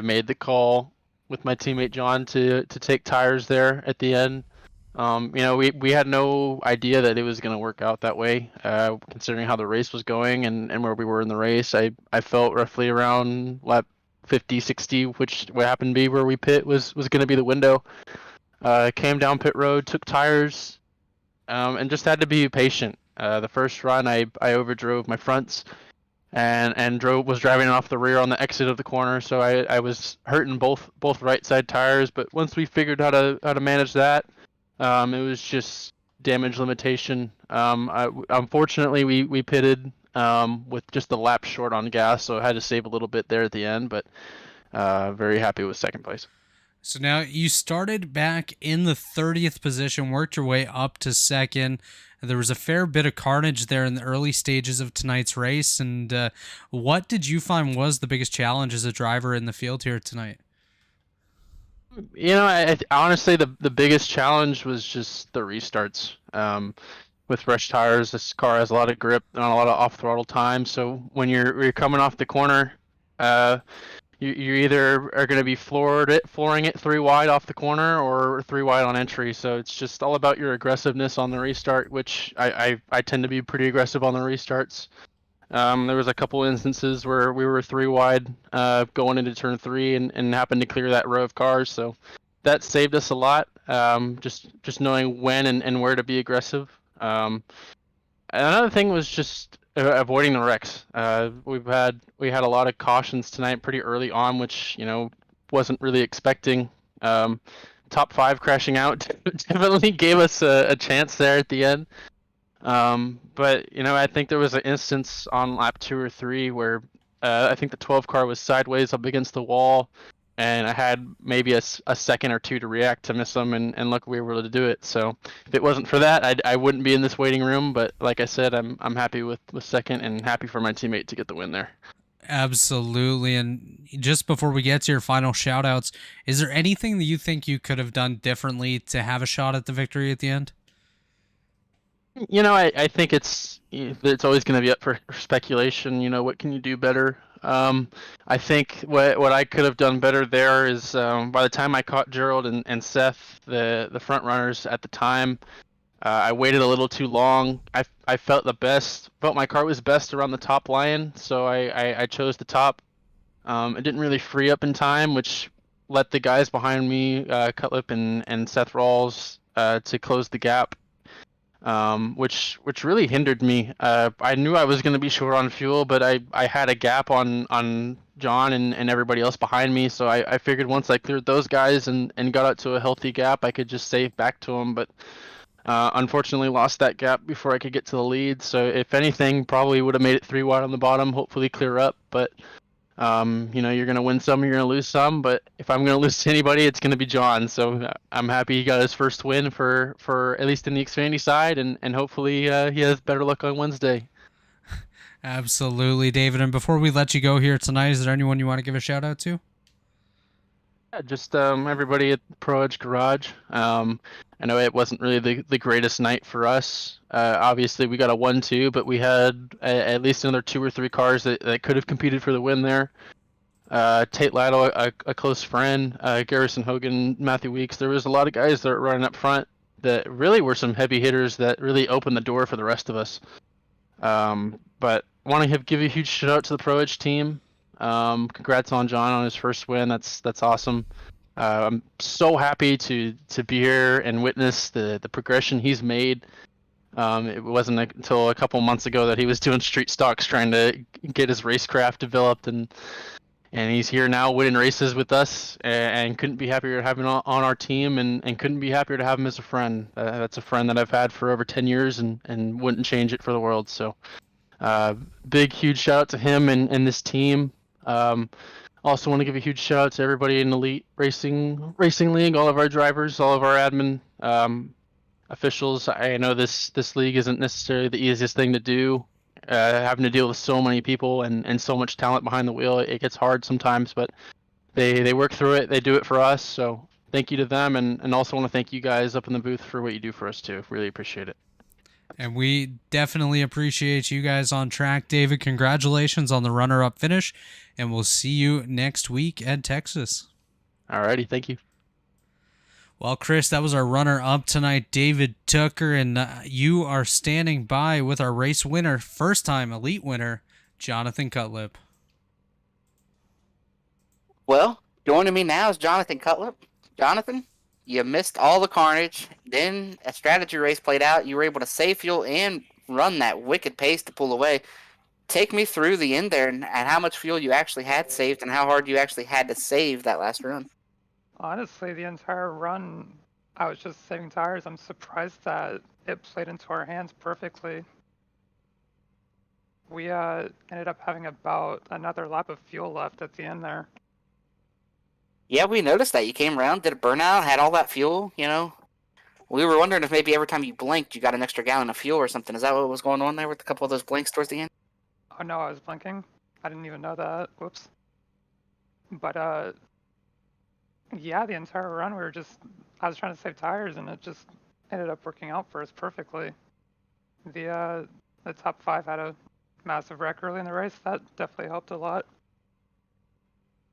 Speaker 4: made the call with my teammate John to take tires there at the end. We had no idea that it was going to work out that way, considering how the race was going and where we were in the race. I felt roughly around lap 50, 60, which what happened to be where we pit was going to be the window. Came down pit road, took tires, and just had to be patient. The first run, I overdrove my fronts and was driving off the rear on the exit of the corner, so I was hurting both right side tires. But once we figured how to manage that, it was just damage limitation. Unfortunately, we pitted with just a lap short on gas, so I had to save a little bit there at the end, but very happy with second place.
Speaker 1: So now you started back in the 30th position, worked your way up to second. There was a fair bit of carnage there in the early stages of tonight's race. And what did you find was the biggest challenge as a driver in the field here tonight?
Speaker 4: I honestly, the biggest challenge was just the restarts. With fresh tires, this car has a lot of grip and a lot of off throttle time. So when you're coming off the corner, you either are going to be flooring it 3 wide off the corner or 3 wide on entry. So it's just all about your aggressiveness on the restart, which I tend to be pretty aggressive on the restarts. There was a couple instances where we were 3 wide going into turn 3 and happened to clear that row of cars. So that saved us a lot, just knowing when and where to be aggressive. Another thing was just avoiding the wrecks. We had a lot of cautions tonight pretty early on, which wasn't really expecting. Top 5 crashing out definitely gave us a chance there at the end. But I think there was an instance on lap 2 or 3 where I think the 12 car was sideways up against the wall, and I had maybe a second or 2 to react to miss them, and luckily we were able to do it. So if it wasn't for that, I wouldn't be in this waiting room. But like I said, I'm happy with second and happy for my teammate to get the win there.
Speaker 1: Absolutely. And just before we get to your final shout outs, is there anything that you think you could have done differently to have a shot at the victory at the end?
Speaker 4: I think it's always going to be up for speculation. What can you do better? I think what I could have done better there is by the time I caught Gerald and Seth, the front runners at the time, I waited a little too long. I felt my car was best around the top line, so I chose the top. It didn't really free up in time, which let the guys behind me, Cutlip and Seth Rawls, to close the gap, which really hindered me. I knew I was going to be short on fuel, but I had a gap on John and everybody else behind me, so I figured once I cleared those guys and got out to a healthy gap, I could just save back to them, but unfortunately lost that gap before I could get to the lead. So if anything, probably would have made it 3 wide on the bottom, hopefully clear up, but you're going to win some, you're going to lose some, but if I'm going to lose to anybody, it's going to be John. So I'm happy he got his first win for at least in the Xfinity side, and hopefully he has better luck on Wednesday.
Speaker 1: Absolutely, David. And before we let you go here tonight, is there anyone you want to give a shout out to?
Speaker 4: Yeah, just everybody at Pro Edge Garage. I know it wasn't really the greatest night for us. Obviously, we got a 1-2, but we had at least another 2 or 3 cars that could have competed for the win there. Tate Lytle, a close friend, Garrison Hogan, Matthew Weeks. There was a lot of guys that were running up front that really were some heavy hitters that really opened the door for the rest of us. But I want to give a huge shout out to the Pro Edge team. Congrats on John on his first win. That's awesome. I'm so happy to be here and witness the progression he's made. It wasn't until a couple months ago that he was doing street stocks trying to get his racecraft developed, and he's here now winning races with us, and couldn't be happier to have him on our team, and couldn't be happier to have him as a friend. That's a friend that I've had for over 10 years and wouldn't change it for the world. So big, huge shout out to him and this team. Also want to give a huge shout out to everybody in Elite Racing League, all of our drivers, all of our admin officials. I know this league isn't necessarily the easiest thing to do, having to deal with so many people and so much talent behind the wheel. It gets hard sometimes, but they work through it. They do it for us. So thank you to them, and also want to thank you guys up in the booth for what you do for us too. Really appreciate it.
Speaker 1: And we definitely appreciate you guys on track. David, congratulations on the runner-up finish, and we'll see you next week at Texas.
Speaker 4: Alrighty, thank you.
Speaker 1: Well, Chris, that was our runner-up tonight, David Tucker, and you are standing by with our race winner, first-time Elite winner, Jonathan Cutlip.
Speaker 2: Well, joining me now is Jonathan Cutlip. Jonathan, you missed all the carnage. Then a strategy race played out. You were able to save fuel and run that wicked pace to pull away. Take me through the end there and how much fuel you actually had saved and how hard you actually had to save that last run.
Speaker 5: Honestly, the entire run, I was just saving tires. I'm surprised that it played into our hands perfectly. We ended up having about another lap of fuel left at the end there.
Speaker 2: Yeah, we noticed that. You came around, did a burnout, had all that fuel, We were wondering if maybe every time you blinked, you got an extra gallon of fuel or something. Is that what was going on there with a couple of those blinks towards the end?
Speaker 5: Oh no, I was blinking. I didn't even know that. Whoops. But yeah, the entire run I was trying to save tires and it just ended up working out for us perfectly. The top 5 had a massive wreck early in the race. That definitely helped a lot.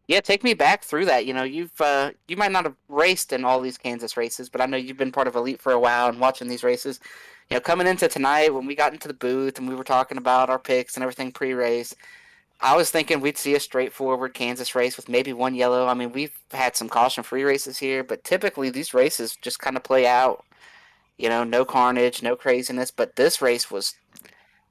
Speaker 2: Yeah, take me back through that. You might not have raced in all these Kansas races, but I know you've been part of Elite for a while and watching these races. Coming into tonight when we got into the booth and we were talking about our picks and everything pre-race, I was thinking we'd see a straightforward Kansas race with maybe one yellow. I mean, we've had some caution-free races here, but typically these races just kind of play out. No carnage, no craziness, but this race was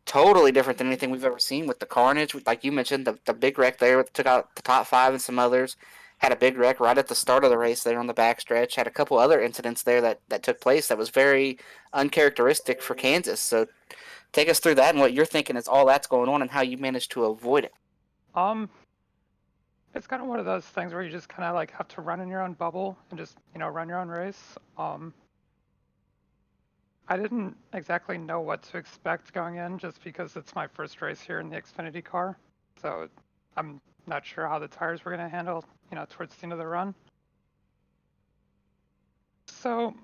Speaker 2: totally different than anything we've ever seen with the carnage. Like you mentioned, the big wreck there took out the top 5 and some others. Had a big wreck right at the start of the race there on the backstretch. Had a couple other incidents there that took place that was very uncharacteristic for Kansas. So take us through that and what you're thinking is all that's going on and how you managed to avoid it.
Speaker 5: It's kind of one of those things where you just kind of like have to run in your own bubble and just, run your own race. I didn't exactly know what to expect going in just because it's my first race here in the Xfinity car. So I'm not sure how the tires were going to handle, towards the end of the run. So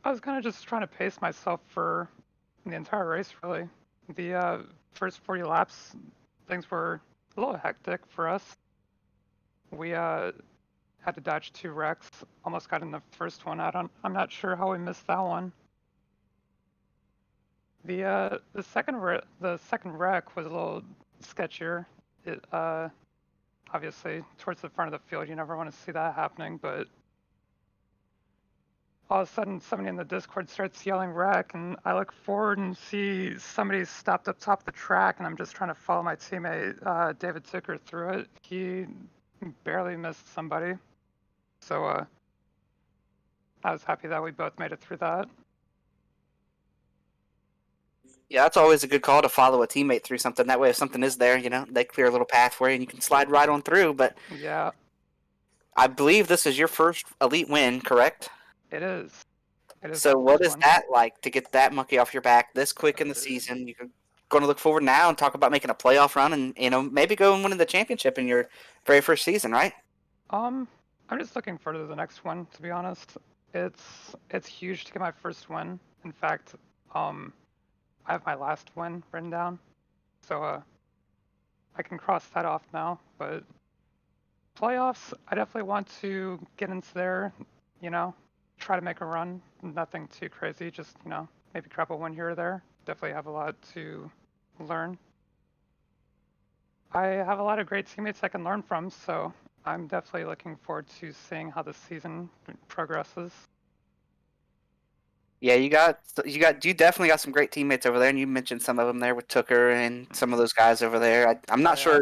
Speaker 5: I was kind of just trying to pace myself for the entire race, really. The first 40 laps, things were a little hectic for us. We had to dodge 2 wrecks, almost got in the first one. I'm not sure how we missed that one. The second wreck was a little sketchier. It obviously towards the front of the field, you never want to see that happening, but all of a sudden somebody in the Discord starts yelling wreck, and I look forward and see somebody stopped up top of the track, and I'm just trying to follow my teammate David Ticker through it. He barely missed somebody, so I was happy that we both made it through that.
Speaker 2: Yeah, that's always a good call to follow a teammate through something. That way, if something is there, they clear a little pathway and you can slide right on through. But
Speaker 5: Yeah,
Speaker 2: I believe this is your first elite win, correct?
Speaker 5: it is. It is
Speaker 2: So
Speaker 5: my
Speaker 2: what
Speaker 5: first
Speaker 2: is
Speaker 5: one.
Speaker 2: that like to get that monkey off your back this quick in the season? You're going to look forward now and talk about making a playoff run and maybe go and winning the championship in your very first season, right?
Speaker 5: I'm just looking forward to the next one, to be honest. It's huge to get my first win. In fact, I have my last win written down, so I can cross that off now. But playoffs, I definitely want to get into there, try to make a run. Nothing too crazy, just, maybe grab a win here or there. Definitely have a lot to learn. I have a lot of great teammates I can learn from, so I'm definitely looking forward to seeing how the season progresses.
Speaker 2: Yeah, you definitely got some great teammates over there, and you mentioned some of them there with Tooker and some of those guys over there. I'm not
Speaker 5: Yeah.
Speaker 2: sure,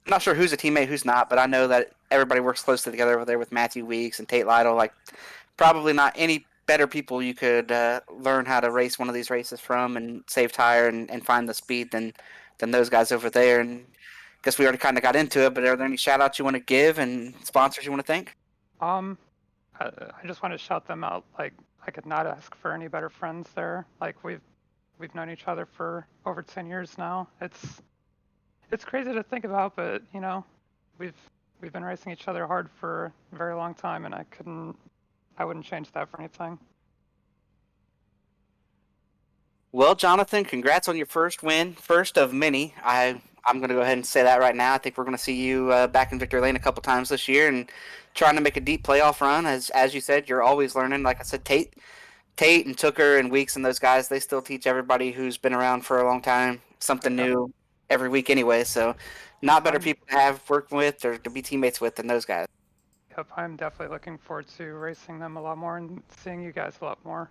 Speaker 2: I'm not sure who's a teammate, who's not, but I know that everybody works closely together over there with Matthew Weeks and Tate Lytle. Like, probably not any better people you could learn how to race one of these races from and save tire and find the speed than those guys over there. And I guess we already kind of got into it, but are there any shout outs you want to give and sponsors you want to thank?
Speaker 5: Um, I just want to shout them out. Like, I could not ask for any better friends there. Like, we've known each other for over 10 years now. It's crazy to think about, but we've been racing each other hard for a very long time, and I wouldn't change that for anything.
Speaker 2: Well, Jonathan, congrats on your first win, first of many. I'm going to go ahead and say that right now. I think we're going to see you back in Victory Lane a couple times this year and trying to make a deep playoff run. As you said, you're always learning. Like I said, Tate and Tooker and Weeks and those guys, they still teach everybody who's been around for a long time something
Speaker 5: Yep.
Speaker 2: new every week anyway. So, not better
Speaker 5: I'm-
Speaker 2: people to have worked with or to be teammates with than those guys.
Speaker 5: Yep, I'm definitely looking forward to racing them a lot more and seeing you guys a lot more.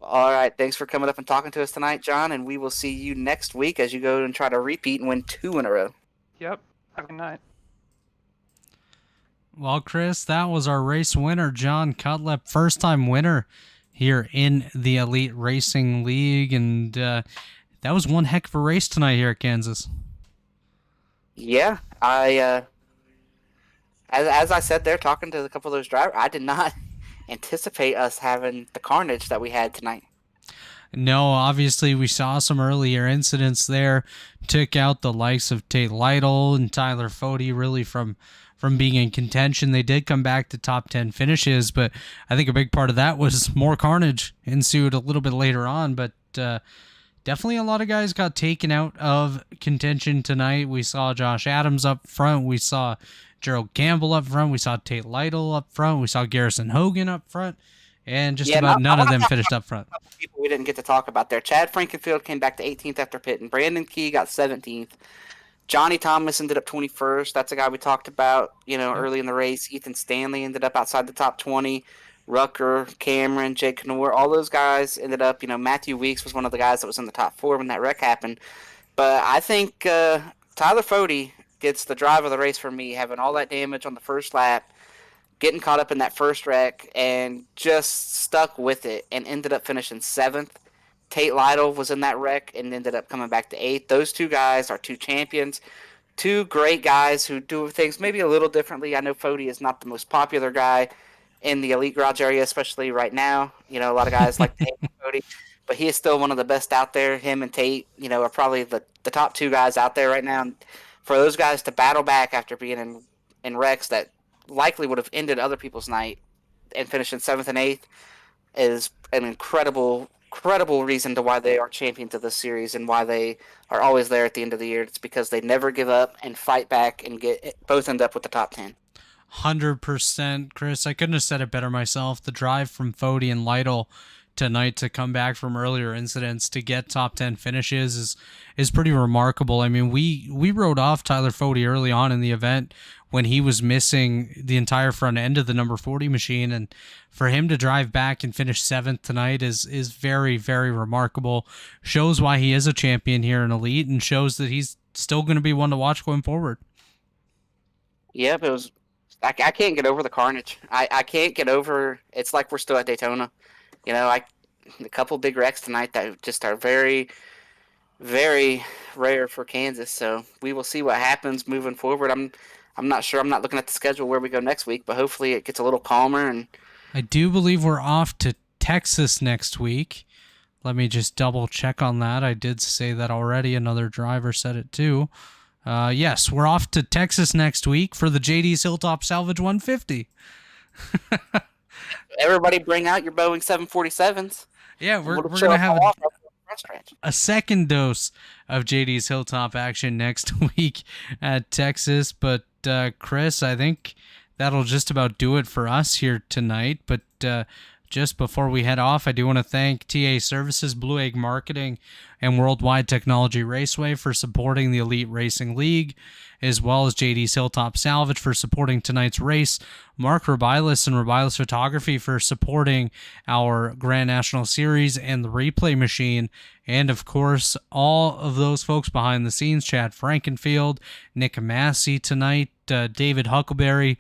Speaker 2: All right, thanks for coming up and talking to us tonight, John, and we will see you next week as you go and try to repeat and win 2 in a row.
Speaker 5: Yep, have a good night.
Speaker 1: Well, Chris, that was our race winner, John Cutlip, first-time winner here in the Elite Racing League, and that was one heck of a race tonight here at Kansas.
Speaker 2: Yeah, as I said there, talking to a couple of those drivers, I did not anticipate us having the carnage that we had tonight.
Speaker 1: No, obviously we saw some earlier incidents there, took out the likes of Tate Lytle and Tyler Fody really from being in contention. They did come back to top 10 finishes, but I think a big part of that was more carnage ensued a little bit later on, but definitely a lot of guys got taken out of contention tonight. We saw Josh Adams up front. We saw Gerald Campbell up front. We saw Tate Lytle up front. We saw Garrison Hogan up front. And just about none of them finished up front.
Speaker 2: People we didn't get to talk about there. Chad Frankenfield came back to 18th after pitting. Brandon Key got 17th. Johnny Thomas ended up 21st. That's a guy we talked about, early in the race. Ethan Stanley ended up outside the top 20. Rucker, Cameron, Jake Knorr, all those guys ended up, Matthew Weeks was one of the guys that was in the top 4 when that wreck happened. But I think Tyler Fody gets the drive of the race for me, having all that damage on the first lap, getting caught up in that first wreck, and just stuck with it and ended up finishing 7th. Tate Lytle was in that wreck and ended up coming back to 8th. Those two guys are 2 champions, 2 great guys who do things maybe a little differently. I know Fody is not the most popular guy in the Elite Garage area, especially right now. A lot of guys like Tate and Fody, but he is still one of the best out there. Him and Tate, are probably the top 2 guys out there right now. And for those guys to battle back after being in wrecks that likely would have ended other people's night and finishing 7th and 8th is an incredible reason to why they are champions of this series and why they are always there at the end of the year. It's because they never give up and fight back and both end up with the top 10.
Speaker 1: 100%, Chris. I couldn't have said it better myself. The drive from Fody and Lytle tonight to come back from earlier incidents to get top 10 finishes is pretty remarkable. I mean, we rode off Tyler Fode early on in the event when he was missing the entire front end of the number 40 machine, and for him to drive back and finish 7th tonight is very, very remarkable. Shows why he is a champion here in Elite, and shows that he's still going to be one to watch going forward.
Speaker 2: Yep, it was. I can't get over the carnage. I can't get over. It's like we're still at Daytona. You know, a couple big wrecks tonight that just are very, very rare for Kansas. So we will see what happens moving forward. I'm not sure. I'm not looking at the schedule where we go next week, but hopefully it gets a little calmer. And
Speaker 1: I do believe we're off to Texas next week. Let me just double check on that. I did say that already. Another driver said it too. Yes, we're off to Texas next week for the JD's Hilltop Salvage 150.
Speaker 2: everybody bring out your Boeing 747s.
Speaker 1: Yeah, we're
Speaker 2: We'll
Speaker 1: going to have
Speaker 2: stretch.
Speaker 1: a second dose of JD's Hilltop action next week at Texas. But Chris, I think that'll just about do it for us here tonight. But just before we head off, I do want to thank TA Services, Blue Egg Marketing, and Worldwide Technology Raceway for supporting the Elite Racing League, as well as JD's Hilltop Salvage for supporting tonight's race, Mark Rebilas and Rebilas Photography for supporting our Grand National Series and the replay machine, and of course, all of those folks behind the scenes, Chad Frankenfield, Nick Massey tonight, David Huckleberry,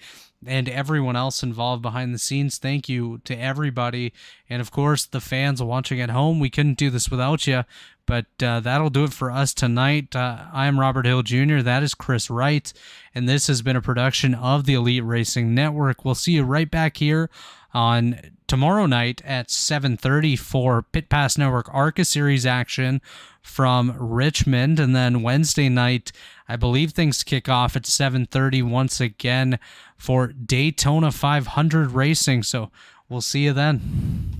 Speaker 1: and everyone else involved behind the scenes. Thank you to everybody. And of course, the fans watching at home. We couldn't do this without you. But that'll do it for us tonight. I'm Robert Hill Jr. That is Chris Wright. And this has been a production of the Elite Racing Network. We'll see you right back here on tomorrow night at 7:30 for Pit Pass Network ARCA Series action from Richmond. And then Wednesday night, I believe things kick off at 7:30 once again for Daytona 500 racing. So we'll see you then.